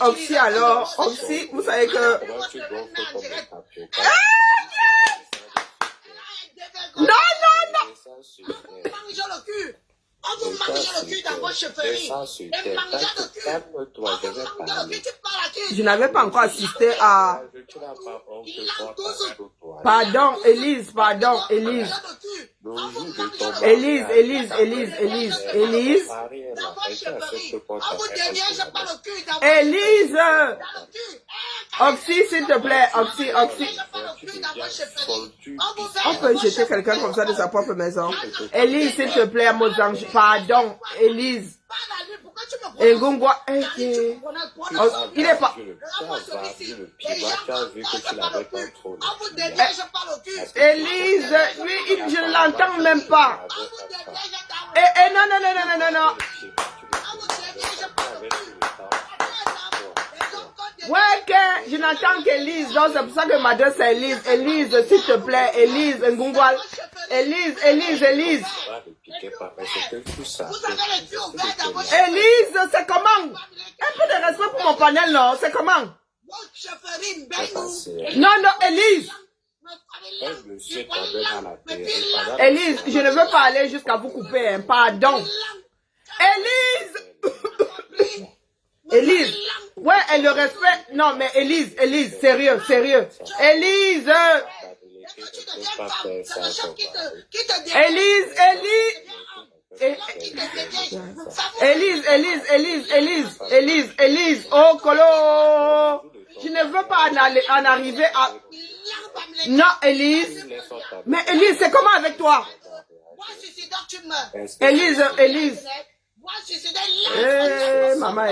Speaker 1: Oxy, alors, Oxy, vous savez que... Non,
Speaker 2: Mange le cul. On vous mange le cul dans vos chefferies. Les mangeants de cul. On vous mange le cul, tu parles à qui?
Speaker 1: je n'avais pas encore assisté à...
Speaker 2: Ils l'ont tous.
Speaker 1: Pardon, Élise, pardon, Élise. Élise, Élise, Élise, Élise, Élise.
Speaker 2: Dans vos chefferies. On vous déniège pas le cul dans vos
Speaker 1: Élise.
Speaker 2: dans le cul.
Speaker 1: Oxy, s'il te plaît, Oxy, Oxy. On peut jeter quelqu'un comme ça de sa propre maison. Élise, s'il te plaît, Mozange. Pardon, Élise. Et Gungwa, il est pas... Élise, lui, je ne l'entends même pas. Non, non, non, non, non, non, non. Ouais, que je n'entends qu'Élise, donc c'est pour ça que ma c'est Élise. Élise, s'il te plaît, Élise, Ngungwal. Élise, Élise, Élise. Élise, c'est comment? Un peu de respect pour mon panel, non? C'est comment? Non, non, Élise. Élise, je ne veux pas aller jusqu'à vous couper, hein. Pardon. Élise. Élise. Ouais, et le respect. Non, mais Élise, Élise, sérieux, sérieux. Élise. Élise, Élise, Élise, oh Colo, je ne veux pas en arriver à... Non, Élise, mais Élise, c'est comment avec toi? Élise, Élise. Maman,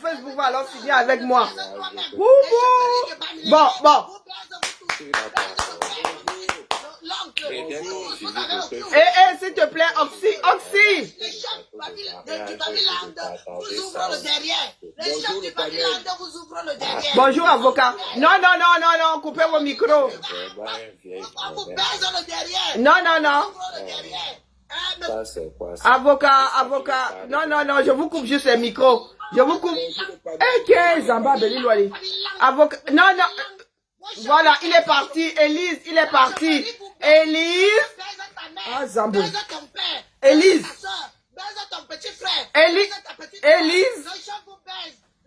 Speaker 1: Facebook va alors finir avec moi. Bon, bon. S'il te plaît, Oxy, Oxy. Bonjour, avocat. Non, non, non, non, non, coupez vos micros. Non, non, non. Avocat, avocat. Non, non, non, je vous coupe juste les micros. Je vous coupe. Zamba, Belilwali. Avocat. Non, non. Voilà, il est parti. Élise, il est parti. Élise. Ah, Zambo. Élise. Élise. Élise.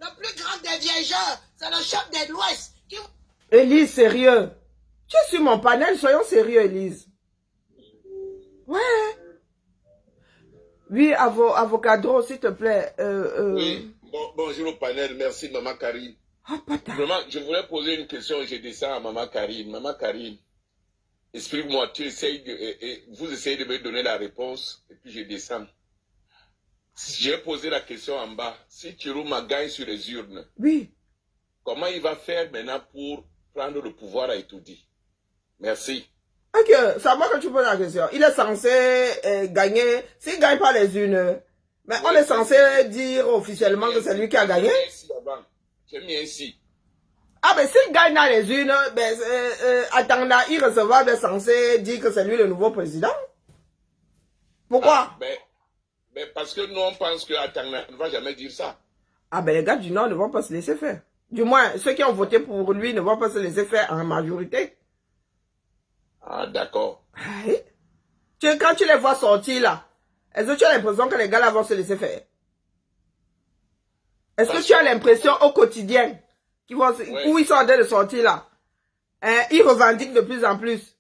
Speaker 2: Le plus grand des viageurs, c'est le chef de l'Ouest.
Speaker 1: Élise, sérieux. Tu es sur mon panel, soyons sérieux, Élise. Ouais. Oui, avocadro, s'il te plaît.
Speaker 5: Oui, bonjour au panel, merci Maman Karine. Vraiment, je voulais poser une question et je descends à Maman Karine. Maman Karine, explique-moi, vous essayez de me donner la réponse et puis je descends. J'ai posé la question en bas. Si Chirouma gagne sur les urnes,
Speaker 1: oui,
Speaker 5: comment il va faire maintenant pour prendre le pouvoir à Etoudi? Merci.
Speaker 1: Ok, c'est à moi que tu poses la question. Il est censé gagner. S'il ne gagne pas les urnes, mais oui, on est censé dire officiellement que c'est lui qui a gagné.
Speaker 5: J'ai mis ainsi.
Speaker 1: Ah, mais s'il gagne dans les urnes, attendant, irrecevable est censé dire que c'est lui le nouveau président. Pourquoi?
Speaker 5: Mais parce que nous, on pense que Atangna ne va jamais dire ça.
Speaker 1: Ah, les gars du Nord ne vont pas se laisser faire. Du moins, ceux qui ont voté pour lui ne vont pas se laisser faire en majorité.
Speaker 5: Ah, d'accord.
Speaker 1: Quand tu les vois sortir là, est-ce que tu as l'impression que les gars là vont se laisser faire? Est-ce que tu as l'impression au quotidien où ils sont en train de sortir là, ils revendiquent de plus en plus.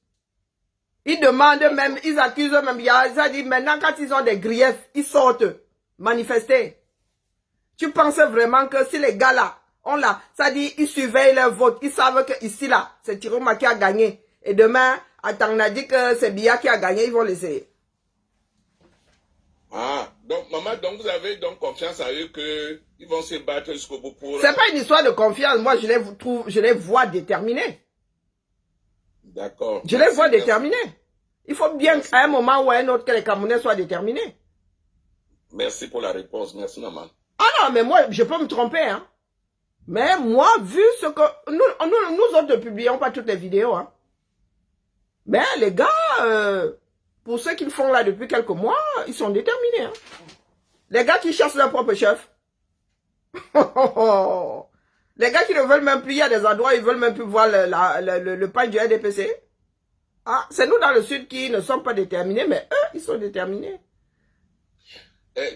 Speaker 1: Ils demandent même, ils accusent même. Ça dit maintenant quand ils ont des griefs, ils sortent manifester. Tu penses vraiment que si les gars là, ça dit ils surveillent leur vote, ils savent que ici là, c'est Chirouma qui a gagné. Et demain, on a dit que c'est Biya qui a gagné, ils vont l'essayer.
Speaker 5: Ah, donc maman, donc vous avez donc confiance en eux qu'ils vont se battre jusqu'au bout pour...
Speaker 1: C'est pas une histoire de confiance, moi je les vois déterminés.
Speaker 5: D'accord.
Speaker 1: Je les vois déterminés. Il faut bien qu'à un moment ou à un autre que les Camerounais soient déterminés.
Speaker 5: Merci pour la réponse, merci maman.
Speaker 1: Ah non, mais moi je peux me tromper, hein. Mais moi, vu ce que... Nous autres ne publions pas toutes les vidéos. Hein. Mais les gars, pour ceux qui le font là depuis quelques mois, ils sont déterminés. Hein. Les gars qui chassent leur propre chef. Les gars qui ne veulent même plus, il y a des endroits, ils veulent même plus voir le pain du RDPC. Ah, c'est nous dans le sud qui ne sommes pas déterminés, mais eux, ils sont déterminés.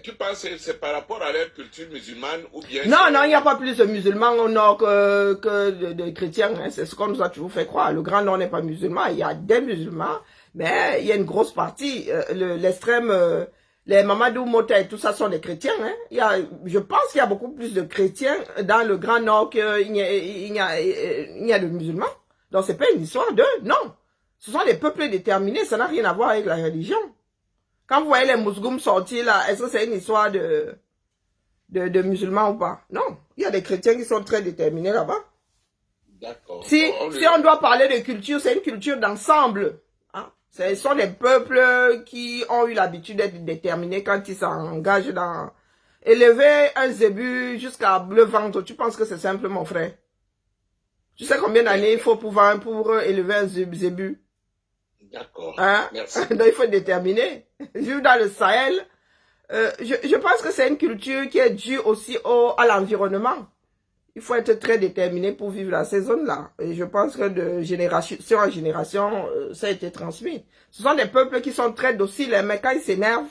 Speaker 5: Tu penses que c'est par rapport à leur culture musulmane ou bien...
Speaker 1: Non, non, il n'y a pas plus de musulmans au nord que de chrétiens. Hein. C'est ce qu'on nous a toujours fait croire. Le Grand Nord n'est pas musulman. Il y a des musulmans, mais il y a une grosse partie. L'extrême, les Mamadou Mota et tout ça sont des chrétiens. Hein. Je pense qu'il y a beaucoup plus de chrétiens dans le Grand Nord qu'il n'y a de musulmans. Donc, c'est pas une histoire d'eux. Non. Ce sont des peuples déterminés. Ça n'a rien à voir avec la religion. Quand vous voyez les mousgoums sortir là, est-ce que c'est une histoire de musulmans ou pas? Non. Il y a des chrétiens qui sont très déterminés là-bas.
Speaker 5: D'accord.
Speaker 1: Si on doit parler de culture, c'est une culture d'ensemble. Hein? Ce sont des peuples qui ont eu l'habitude d'être déterminés quand ils s'engagent dans... Élever un zébu jusqu'à le ventre, tu penses que c'est simple, mon frère? Tu sais combien d'années il faut pour élever un zébu?
Speaker 5: D'accord.
Speaker 1: Hein?
Speaker 5: Merci.
Speaker 1: Donc il faut déterminer. Vivre dans le Sahel, je pense que c'est une culture qui est due aussi à l'environnement. Il faut être très déterminé pour vivre dans ces zones-là. Et je pense que de génération en génération, ça a été transmis. Ce sont des peuples qui sont très dociles, mais quand ils s'énervent,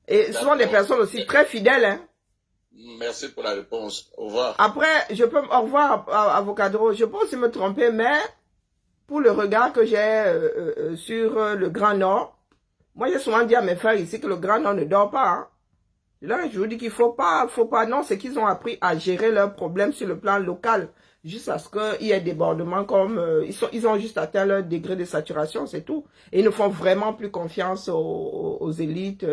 Speaker 1: et ce sont des personnes aussi très fidèles, hein.
Speaker 5: Merci pour la réponse. Au revoir.
Speaker 1: Après, au revoir, Avocado. Je peux aussi me tromper, mais pour le regard que j'ai sur le Grand Nord, moi j'ai souvent dit à mes frères ici que le Grand Nord ne dort pas. Hein. Là, je vous dis qu'il faut pas. Non, c'est qu'ils ont appris à gérer leurs problèmes sur le plan local, jusqu'à ce qu'il y ait débordement comme ils ont juste atteint leur degré de saturation, c'est tout. Et ils ne font vraiment plus confiance aux élites.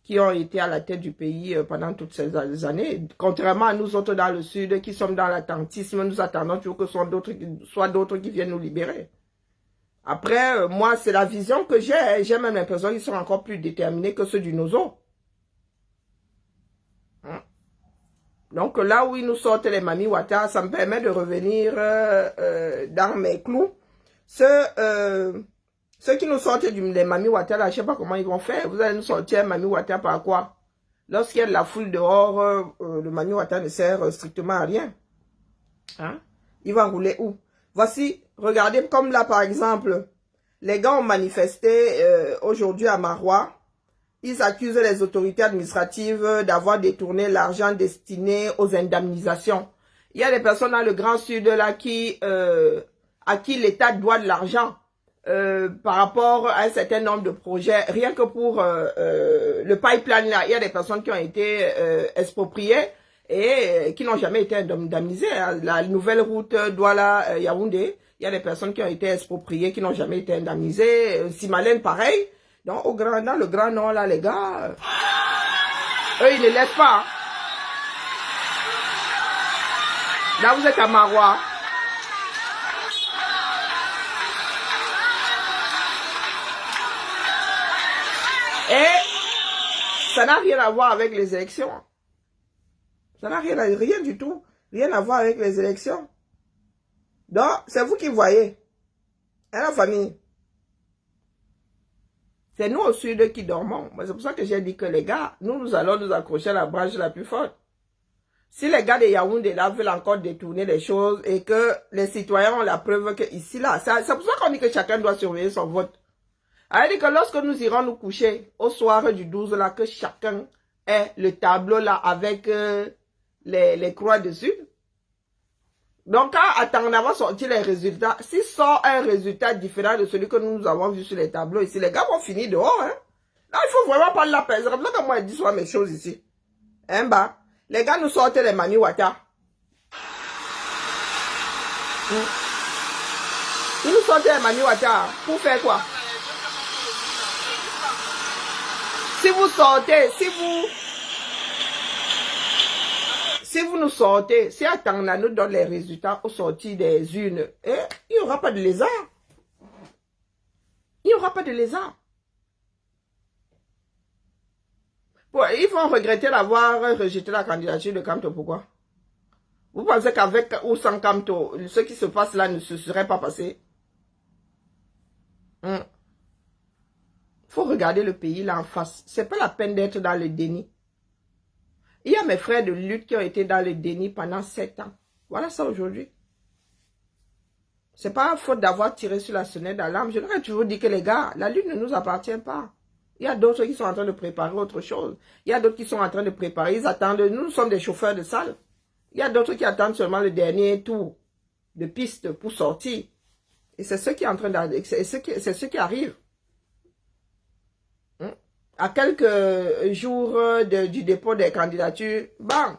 Speaker 1: Qui ont été à la tête du pays pendant toutes ces années. Contrairement à nous autres dans le sud, qui sommes dans l'attentisme, nous attendons toujours que soit d'autres qui viennent nous libérer. Après, moi, c'est la vision que j'ai. J'ai même l'impression qu'ils sont encore plus déterminés que ceux du Nozo. Hein? Donc là où ils nous sortent les Mami Wata, ça me permet de revenir dans mes clous. Ceux qui nous sortent les Mami Wata, là, je ne sais pas comment ils vont faire. Vous allez nous sortir Mami Wata par quoi? Lorsqu'il y a de la foule dehors, le Mami Wata ne sert strictement à rien. Hein? Il va rouler où? Voici, regardez comme là par exemple, les gars ont manifesté aujourd'hui à Marois. Ils accusent les autorités administratives d'avoir détourné l'argent destiné aux indemnisations. Il y a des personnes dans le Grand Sud là à qui l'État doit de l'argent. Par rapport à un certain nombre de projets, rien que pour le pipeline là, il y a des personnes qui ont été expropriées et qui n'ont jamais été indemnisées. La nouvelle route Douala-Yaoundé, il y a des personnes qui ont été expropriées, qui n'ont jamais été indemnisées. Simalène, pareil. Donc dans le Grand Nord là, les gars, eux ils ne laissent pas. Là vous êtes à Marois. Et ça n'a rien à voir avec les élections. Ça n'a rien du tout. Rien à voir avec les élections. Donc, c'est vous qui voyez. Et la famille. C'est nous au sud qui dormons. C'est pour ça que j'ai dit que les gars, nous allons nous accrocher à la branche la plus forte. Si les gars de Yaoundé là veulent encore détourner les choses et que les citoyens ont la preuve que ici là, c'est pour ça qu'on dit que chacun doit surveiller son vote. C'est-à-dire que lorsque nous irons nous coucher au soir du 12 là, que chacun ait le tableau là avec les croix dessus. Donc quand attendant va sortir les résultats, s'il sort un résultat différent de celui que nous avons vu sur les tableaux ici, les gars vont finir dehors. Hein. Là, il faut vraiment prendre la peine. C'est comme ça que moi je dis soit mes choses ici. Hein, bah, les gars nous sortent les Mami Wata. Ils nous sortent les Mami Wata pour faire quoi? Si vous sortez, si vous nous sortez, si Atangana nous donne les résultats au sortir des urnes, il n'y aura pas de lézard. Il n'y aura pas de lézard. Ils vont regretter d'avoir rejeté la candidature de Kamto. Pourquoi? Vous pensez qu'avec ou sans Kamto, ce qui se passe là ne se serait pas passé? Faut regarder le pays là en face. C'est pas la peine d'être dans le déni. Il y a mes frères de lutte qui ont été dans le déni pendant 7 ans. Voilà ça aujourd'hui. C'est pas faute d'avoir tiré sur la sonnette d'alarme. Je leur ai toujours dit que les gars, la lutte ne nous appartient pas. Il y a d'autres qui sont en train de préparer autre chose. Il y a d'autres qui sont en train de préparer. Ils attendent. Nous sommes des chauffeurs de salle. Il y a d'autres qui attendent seulement le dernier tour de piste pour sortir. Et c'est ce qui est en train d'arriver. C'est ce qui arrive. À quelques jours du dépôt des candidatures, bam,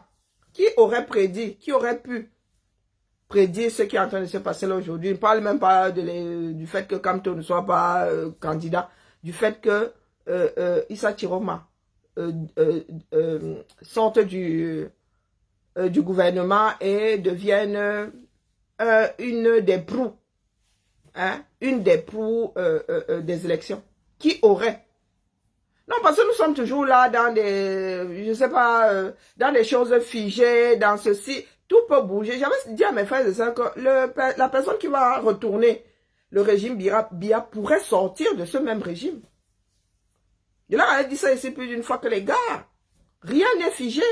Speaker 1: qui aurait prédit, qui aurait pu prédire ce qui est en train de se passer là aujourd'hui? Je ne parle même pas du fait que Kamto ne soit pas candidat, du fait que Issa Chiroma sorte du gouvernement et devienne une des proues, des élections. Qui aurait? Non, parce que nous sommes toujours là dans des, je sais pas, dans des choses figées, dans ceci. Tout peut bouger. J'avais dit à mes frères et sœurs que la personne qui va retourner le régime Biya pourrait sortir de ce même régime. Je leur ai dit ça ici plus d'une fois que les gars, rien n'est figé.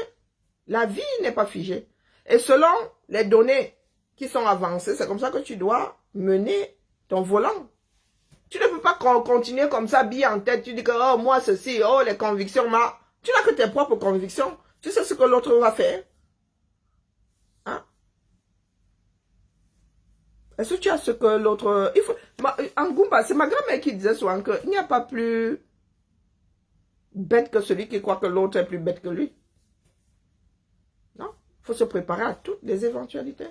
Speaker 1: La vie n'est pas figée. Et selon les données qui sont avancées, c'est comme ça que tu dois mener ton volant. Tu ne peux pas continuer comme ça, bille en tête. Tu dis que, oh, moi, ceci, oh, les convictions, tu n'as que tes propres convictions. Tu sais ce que l'autre va faire. Hein? Est-ce que tu as ce que l'autre... En Goumba, c'est ma grand-mère qui disait souvent qu'il n'y a pas plus bête que celui qui croit que l'autre est plus bête que lui. Non? Il faut se préparer à toutes les éventualités.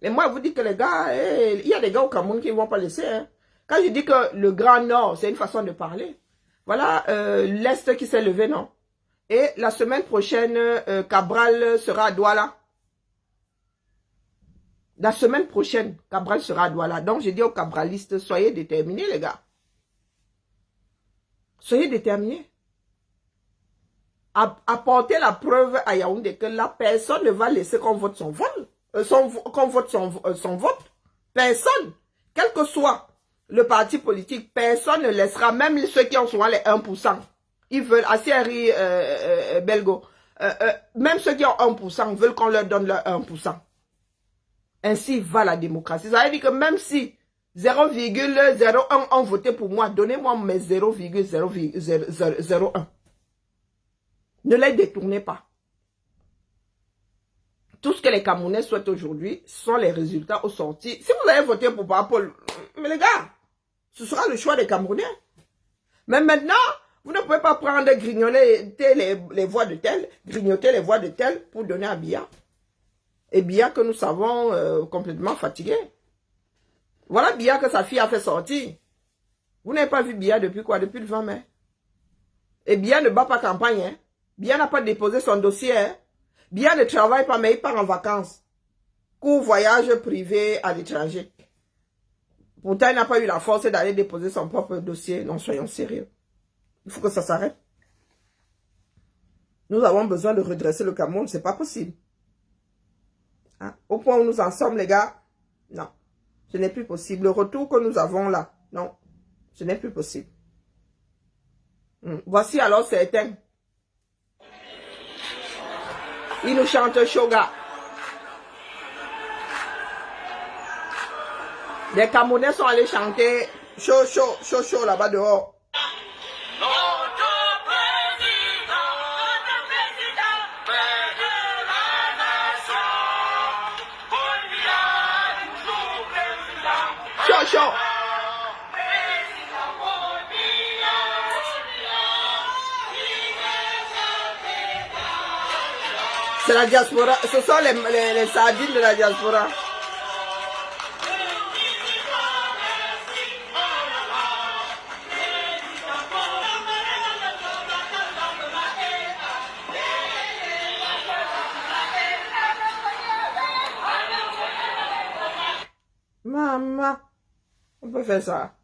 Speaker 1: Et moi, je vous dis que les gars, il y a des gars au Cameroun qui ne vont pas laisser, hein. Quand je dis que le Grand Nord, c'est une façon de parler, voilà l'Est qui s'est levé, non? Et la semaine prochaine, Cabral sera à Douala. La semaine prochaine, Cabral sera à Douala. Donc, je dis aux cabralistes, soyez déterminés, les gars. Soyez déterminés. Apportez la preuve à Yaoundé que la personne ne va laisser qu'on vote son vote. Qu'on vote son vote. Personne. Quel que soit le parti politique, personne ne laissera, même ceux qui ont souvent les 1%. Ils veulent, Asieri Belgo, même ceux qui ont 1% veulent qu'on leur donne leur 1%. Ainsi va la démocratie. Ça veut dire que même si 0,01 ont voté pour moi, donnez-moi mes 0,001. Ne les détournez pas. Tout ce que les Camerounais souhaitent aujourd'hui sont les résultats au sorti. Si vous avez voté pour Paul, mais les gars, ce sera le choix des Camerounais. Mais maintenant, vous ne pouvez pas prendre grignoter les voix de tel, grignoter les voix de tel pour donner à Biya. Et Biya que nous savons complètement fatigué. Voilà Biya que sa fille a fait sortir. Vous n'avez pas vu Biya depuis quoi? Depuis le 20 mai. Et Biya ne bat pas campagne. Hein? Biya n'a pas déposé son dossier. Hein? Biya ne travaille pas, mais il part en vacances. Court voyage privé à l'étranger. Pourtant, il n'a pas eu la force d'aller déposer son propre dossier. Non, soyons sérieux. Il faut que ça s'arrête. Nous avons besoin de redresser le Cameroun. C'est pas possible. Hein? Au point où nous en sommes, les gars, non. Ce n'est plus possible. Le retour que nous avons là, non. Ce n'est plus possible. Voici alors certains. Ils nous chantent Shoga. Les Camerounais sont allés chanter chaud là-bas dehors. Chaud. C'est la diaspora, ce sont les sardines de la diaspora. Maman, on peut faire ça.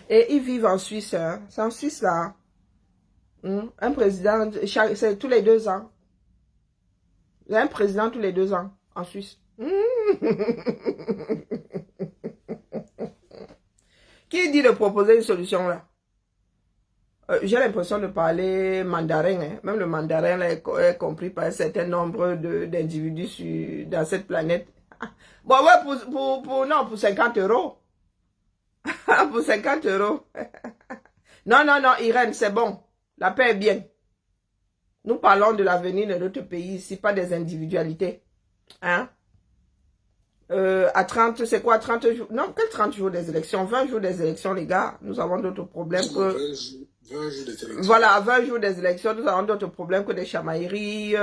Speaker 1: Et ils vivent en Suisse, hein. C'est en Suisse là. Un président, c'est tous les 2 ans. Il y a un président tous les 2 ans en Suisse. Qui dit de proposer une solution là? J'ai l'impression de parler mandarin. Hein. Même le mandarin là, est compris par un certain nombre d'individus dans cette planète. Bon, ouais, pour 50 €. Pour 50 €. Non, Irène, c'est bon. La paix est bien. Nous parlons de l'avenir de notre pays ici, pas des individualités. Hein? À 30, c'est quoi 30 jours? Non, quel 30 jours des élections? 20 jours des élections, les gars. Nous avons d'autres problèmes que...
Speaker 3: 20 jours des élections.
Speaker 1: Voilà, 20 jours des élections, nous avons d'autres problèmes que des chamailleries.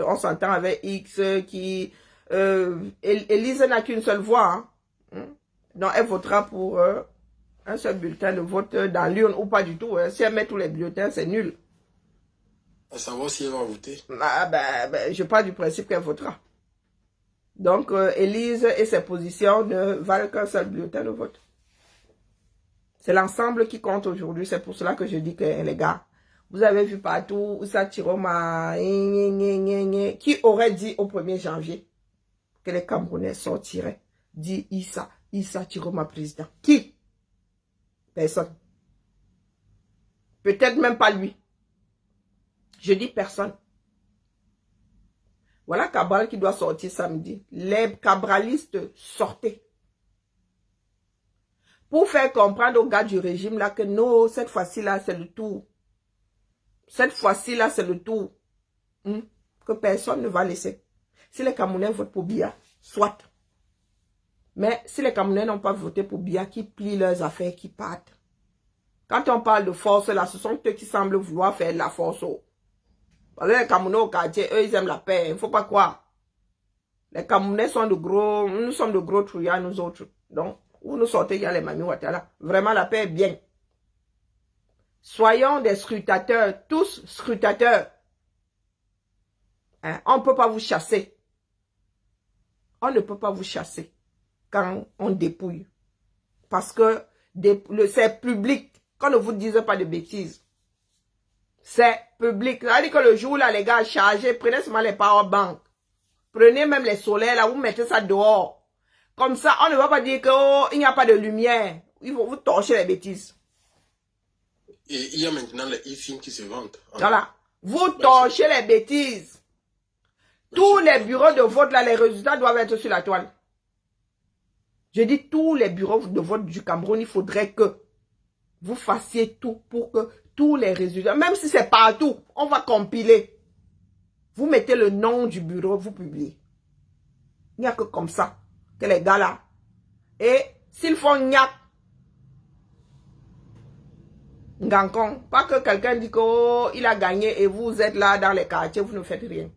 Speaker 1: On s'entend avec X qui... Élise n'a qu'une seule voix. Hein? Donc, elle votera pour un seul bulletin de vote dans l'urne ou pas du tout. Hein. Si elle met tous les bulletins, c'est nul.
Speaker 3: À savoir si elle va voter.
Speaker 1: Je pars du principe qu'elle votera. Donc, Élise et ses positions ne valent qu'un seul bulletin de vote. C'est l'ensemble qui compte aujourd'hui. C'est pour cela que je dis que les gars, vous avez vu partout où ça Chiroma, qui aurait dit au 1er janvier que les Camerounais sortiraient, dit Issa Chiroma président. Qui? Personne. Peut-être même pas lui. Je dis personne. Voilà Cabral qui doit sortir samedi. Les cabralistes sortaient. Pour faire comprendre aux gars du régime là que non, cette fois-ci là c'est le tour. Cette fois-ci là c'est le tour. Que personne ne va laisser. Si les Camerounais votent pour Biya, soit. Mais si les Camerounais n'ont pas voté pour Biya, qui plient leurs affaires, qui partent. Quand on parle de force là, ce sont eux qui semblent vouloir faire de la force. Parce que les Camerounais au quartier, eux ils aiment la paix, il ne faut pas croire. Les Camerounais sont de gros, nous sommes de gros trouillards nous autres. Donc, où nous sortez, il y a les Mami Ouattara. Vraiment la paix est bien. Soyons des scrutateurs, tous scrutateurs. Hein? On ne peut pas vous chasser. On ne peut pas vous chasser quand on dépouille. Parce que c'est public. Qu'on ne vous dise pas de bêtises. C'est public. C'est-à-dire que le jour là, les gars, chargez, prenez seulement les power banks. Prenez même les solaires là, vous mettez ça dehors. Comme ça, on ne va pas dire qu'il n'y a pas de lumière. Il faut vous torcher les bêtises.
Speaker 3: Et il y a maintenant les e-films qui se vendent.
Speaker 1: Voilà. Vous torchez les bêtises. Tous les bureaux de vote là, les résultats doivent être sur la toile. Je dis tous les bureaux de vote du Cameroun, il faudrait que vous fassiez tout pour que tous les résultats, même si c'est partout, on va compiler. Vous mettez le nom du bureau, vous publiez. Il n'y a que comme ça que les gars là. Et s'ils font gnac, Ngankon, pas que quelqu'un dit qu'il a gagné et vous êtes là dans les quartiers, vous ne faites rien.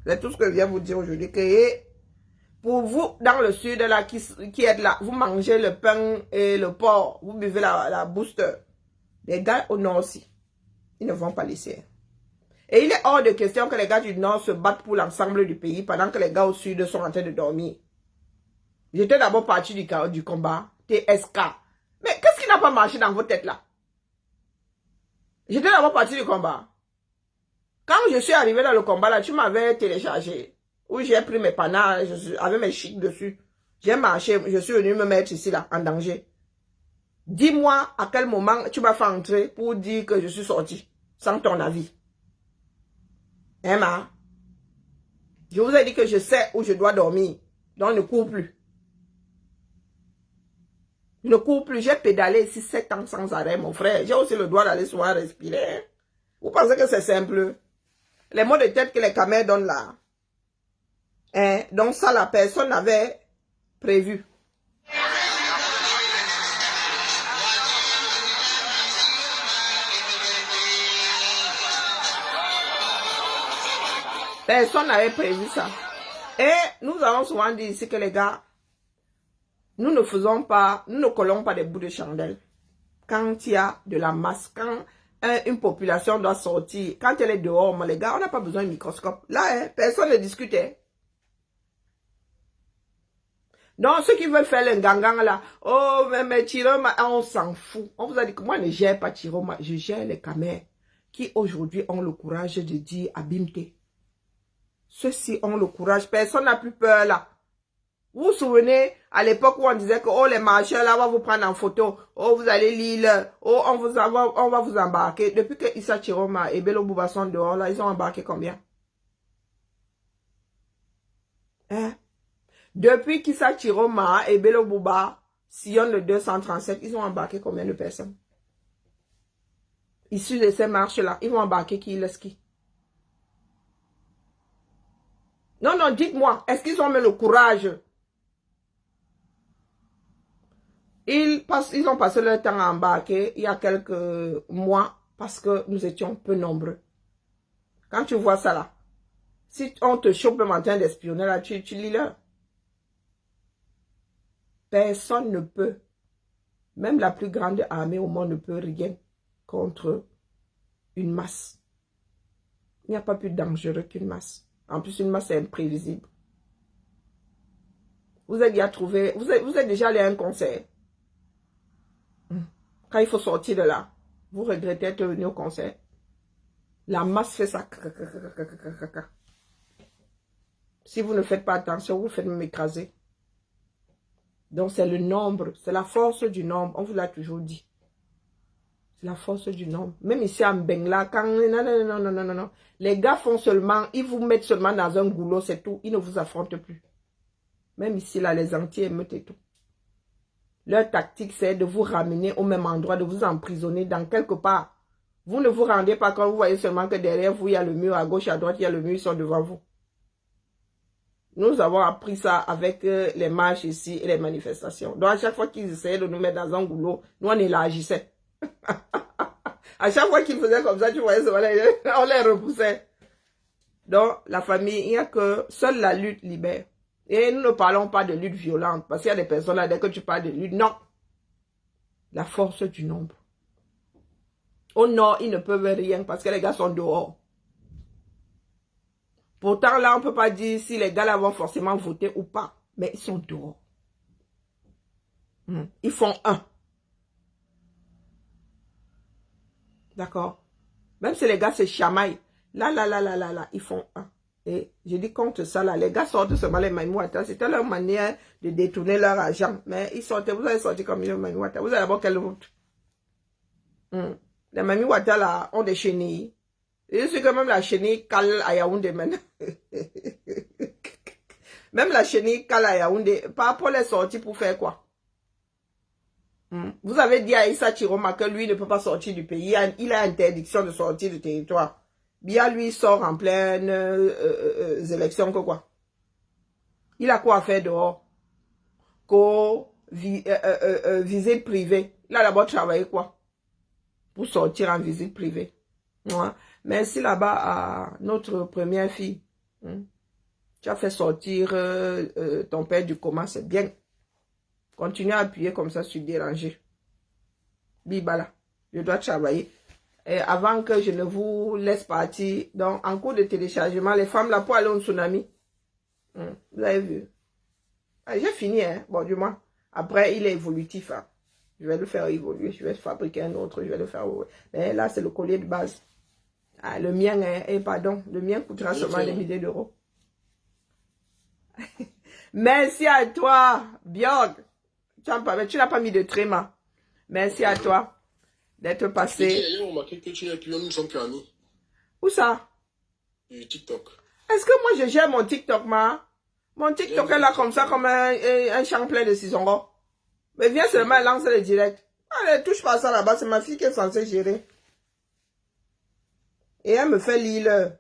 Speaker 1: C'est tout ce que je viens vous dire aujourd'hui. Que pour vous, dans le sud, là, qui êtes là, vous mangez le pain et le porc, vous buvez la booster. Les gars au nord aussi, ils ne vont pas laisser. Et il est hors de question que les gars du nord se battent pour l'ensemble du pays pendant que les gars au sud sont en train de dormir. J'étais d'abord parti du combat, TSK. Mais qu'est-ce qui n'a pas marché dans vos têtes là? J'étais d'abord parti du combat. Quand je suis arrivé dans le combat là, tu m'avais téléchargé. Où j'ai pris mes panaches avec mes chics dessus. J'ai marché, je suis venu me mettre ici là, en danger. Dis-moi à quel moment tu m'as fait entrer pour dire que je suis sorti, sans ton avis. Emma, je vous ai dit que je sais où je dois dormir. Donc ne cours plus. Je ne cours plus, j'ai pédalé ici 7 ans sans arrêt, mon frère. J'ai aussi le droit d'aller souvent respirer. Vous pensez que c'est simple? Les mots de tête que les caméras donnent là. Hein? Donc ça, la personne n'avait prévu. Personne n'avait prévu ça. Et nous avons souvent dit ici que les gars, nous ne faisons pas, nous ne collons pas des bouts de chandelle. Quand il y a de la masse, quand une population doit sortir, quand elle est dehors, les gars, on n'a pas besoin de microscope. Là, hein, personne ne discutait. Donc, ceux qui veulent faire le gangang là, oh, mais Chiroma, on s'en fout. On vous a dit que moi, je ne gère pas Chiroma, je gère les caméras. qui aujourd'hui ont le courage de dire abîme-toi. Ceux-ci ont le courage. Personne n'a plus peur là. Vous vous souvenez, à l'époque où on disait que oh, les marcheurs là, on va vous prendre en photo. Oh, vous allez lire. Oh, on va vous embarquer. Depuis que Issa Chiroma et Bello Bouba sont dehors, là, ils ont embarqué combien? Hein? Depuis qu'Issa Chiroma et Bello Bouba sillonnent le 237, ils ont embarqué combien de personnes? Issus de ces marches-là, ils vont embarquer qui, le ski? Non, non, dites-moi, est-ce qu'ils ont mis le courage? Ils ont passé leur temps à embarquer il y a quelques mois parce que nous étions peu nombreux. Quand tu vois ça là, si on te chope le matin d'espionner là, tu lis là. Personne ne peut, même la plus grande armée au monde ne peut rien contre une masse. Il n'y a pas plus dangereux qu'une masse. En plus, une masse est imprévisible. Vous êtes déjà trouvé, vous êtes déjà allé à un concert. Quand il faut sortir de là, vous regrettez être venu au concert. La masse fait ça. Si vous ne faites pas attention, vous faites m'écraser. Donc c'est le nombre, c'est la force du nombre. On vous l'a toujours dit. C'est la force du nombre. Même ici à Mbengla, quand... Non. Les gars font seulement, ils vous mettent seulement dans un goulot, c'est tout. Ils ne vous affrontent plus. Même ici, là, les anti-émeutes et tout. Leur tactique, c'est de vous ramener au même endroit, de vous emprisonner dans quelque part. Vous ne vous rendez pas quand vous voyez seulement que derrière vous, il y a le mur, à gauche, à droite, il y a le mur, ils sont devant vous. Nous avons appris ça avec les marches ici et les manifestations. Donc, à chaque fois qu'ils essayaient de nous mettre dans un goulot, nous, on élargissait. À chaque fois qu'ils faisaient comme ça, tu voyais, on les repoussait. Donc, la famille, il n'y a que seule la lutte libère. Et nous ne parlons pas de lutte violente. Parce qu'il y a des personnes là, dès que tu parles de lutte, non. La force du nombre. Au nord, ils ne peuvent rien parce que les gars sont dehors. Pourtant, là, on ne peut pas dire si les gars là vont forcément voter ou pas. Mais ils sont dehors. Ils font un. D'accord? Même si les gars se chamaillent. Là, ils font un. Et je dis contre ça, là, les gars sortent seulement les Maïmouata. C'était leur manière de détourner leur argent. Mais ils sortaient, vous allez sortir comme les Maïmouata. Vous allez avoir quelle route? Les Maïmouata, là, ont des chenilles. Et je sais que même la chenille cale à Yaoundé maintenant. Même la chenille cale à Yaoundé. Par rapport les sorties pour faire quoi? Vous avez dit à Issa Chiroma que lui ne peut pas sortir du pays. Il a interdiction de sortir du territoire. Bien lui sort en pleine élection que quoi. Il a quoi à faire dehors? Visite privée. Il a d'abord travaillé quoi? Pour sortir en visite privée. Ouais. Merci là-bas à notre première fille. Tu as fait sortir ton père du coma, c'est bien. Continue à appuyer comme ça sur déranger. Bibala, je dois travailler. Et avant que je ne vous laisse partir, donc en cours de téléchargement, les femmes là pour aller au tsunami. Vous avez vu? Ah, j'ai fini, hein. Bon, du moins. Après, il est évolutif. Hein. Je vais le faire évoluer. Je vais fabriquer un autre. Je vais le faire. Mais là, c'est le collier de base. Ah, le mien, le mien coûtera seulement des milliers d'euros. Merci à toi, Björk. Tu n'as pas mis de tréma. Merci à toi d'être passé.
Speaker 3: J'ai remarqué que tu es plus, nous sommes plus amis.
Speaker 1: Où ça?
Speaker 3: Du TikTok.
Speaker 1: Est-ce que moi je gère mon TikTok, ma? Mon TikTok est là comme ça, comme un champ plein de ciseaux. Mais viens seulement lancer le direct. Allez, touche pas ça là-bas, c'est ma fille qui est censée gérer. Et elle me fait lire.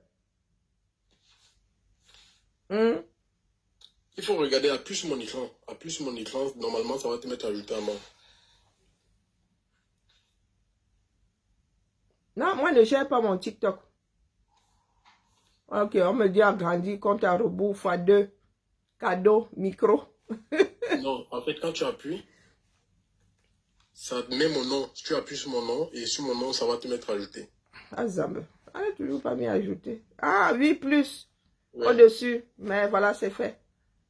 Speaker 3: Il faut regarder à plus mon écran. À plus mon écran, normalement, ça va te mettre à ajouter un mot.
Speaker 1: Non, moi, ne gère pas mon TikTok. Ok, on me dit agrandi, compte à rebours, x2, cadeau, micro.
Speaker 3: Non, en fait, quand tu appuies, ça te met mon nom. Si tu appuies sur mon nom, et sur mon nom, ça va te mettre à ajouter.
Speaker 1: Ah, Zambe. Elle n'a toujours pas mis à ajouter. Ah, oui, plus.
Speaker 3: Ouais.
Speaker 1: Au-dessus. Mais voilà, c'est fait.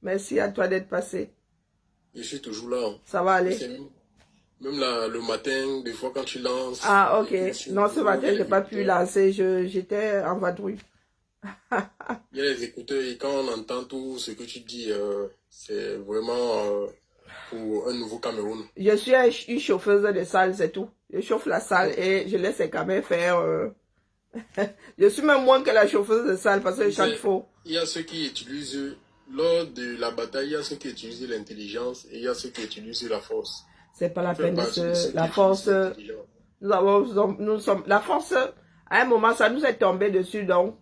Speaker 1: Merci à toi d'être passé.
Speaker 3: Je suis toujours là. Hein.
Speaker 1: Ça va aller.
Speaker 3: Même le matin, des fois quand tu lances.
Speaker 1: Ah, ok. Non, ce matin, j'ai pas pu lancer. J'étais en vadrouille.
Speaker 3: Il y a les écouteurs et quand on entend tout ce que tu dis, c'est vraiment pour un nouveau Cameroun.
Speaker 1: Je suis une chauffeuse de salle, c'est tout. Je chauffe la salle et je laisse les caméras faire. Je suis même moins que la chauffeuse de salle parce que je chante faux.
Speaker 3: Il y a ceux qui utilisent, lors de la bataille, il y a ceux qui utilisent l'intelligence et il y a ceux qui utilisent la force.
Speaker 1: C'est pas la peine de la force. Nous sommes, la force, à un moment, ça nous est tombé dessus, donc.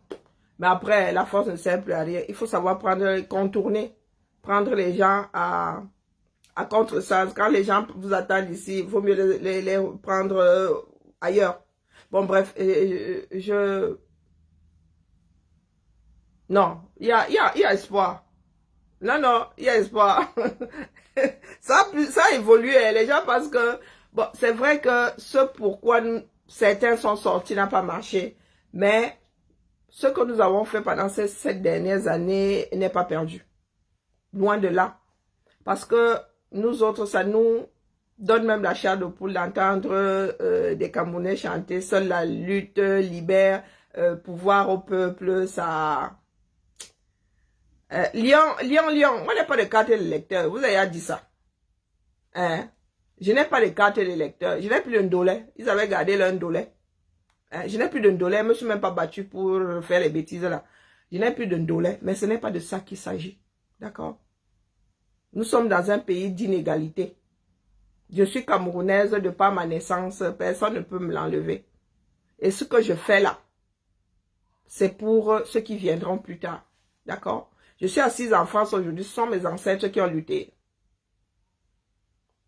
Speaker 1: Mais après, la force ne sert plus à rien. Il faut savoir contourner, prendre les gens à contresens. Quand les gens vous attendent ici, il vaut mieux les prendre ailleurs. Bon, bref, non, il y a espoir. Non, il y a espoir. ça a évolué. Les gens pensent que, bon, c'est vrai que ce pourquoi certains sont sortis n'a pas marché. Mais ce que nous avons fait pendant ces 7 dernières années n'est pas perdu. Loin de là. Parce que nous autres, ça nous donne même la chair de poule d'entendre des Camerounais chanter. Seule la lutte libère, pouvoir au peuple, ça... Lyon, moi je n'ai pas de carte d'électeur, vous avez dit ça. Hein? Je n'ai pas de carte d'électeur, je n'ai plus de ndolé, ils avaient gardé leur ndolé. Hein? Je n'ai plus de ndolé, je ne me suis même pas battu pour faire les bêtises là. Je n'ai plus de ndolé, mais ce n'est pas de ça qu'il s'agit. D'accord? Nous sommes dans un pays d'inégalité. Je suis camerounaise de par ma naissance, personne ne peut me l'enlever. Et ce que je fais là, c'est pour ceux qui viendront plus tard. D'accord? Je suis assise en France aujourd'hui, ce sont mes ancêtres qui ont lutté.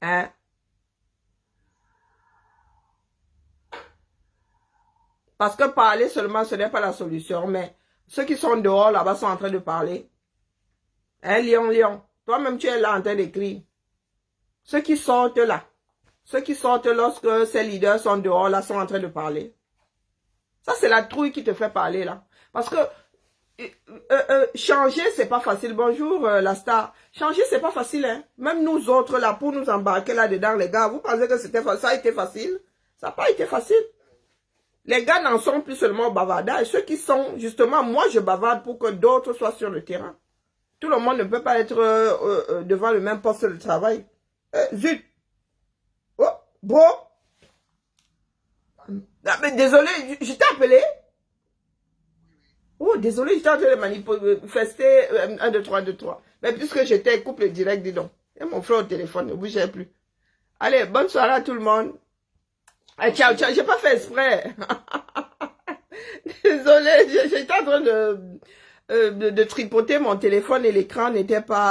Speaker 1: Hein? Parce que parler seulement, ce n'est pas la solution, mais ceux qui sont dehors là-bas sont en train de parler. Hein, Lyon, toi-même tu es là en train d'écrire. Ceux qui sortent là, lorsque ces leaders sont dehors là, sont en train de parler. Ça, c'est la trouille qui te fait parler là. Parce que changer, c'est pas facile. Bonjour, la star. Changer, c'est pas facile, hein. Même nous autres, là, pour nous embarquer là-dedans, les gars, vous pensez que ça a été facile? Ça n'a pas été facile. Les gars n'en sont plus seulement au bavardage. Ceux qui sont, justement, moi, je bavarde pour que d'autres soient sur le terrain. Tout le monde ne peut pas être devant le même poste de travail. Zut. Oh, bon. Ah, mais désolé, je t'ai appelé. Oh, désolé, j'étais en train de manifester 1, 2, 3, 2, 3. Mais puisque j'étais couple direct, dis donc. Et mon frère au téléphone, ne bougez plus. Allez, bonne soirée à tout le monde. Ciao, j'ai pas fait exprès. Désolé, j'étais en train de tripoter mon téléphone et l'écran n'était pas...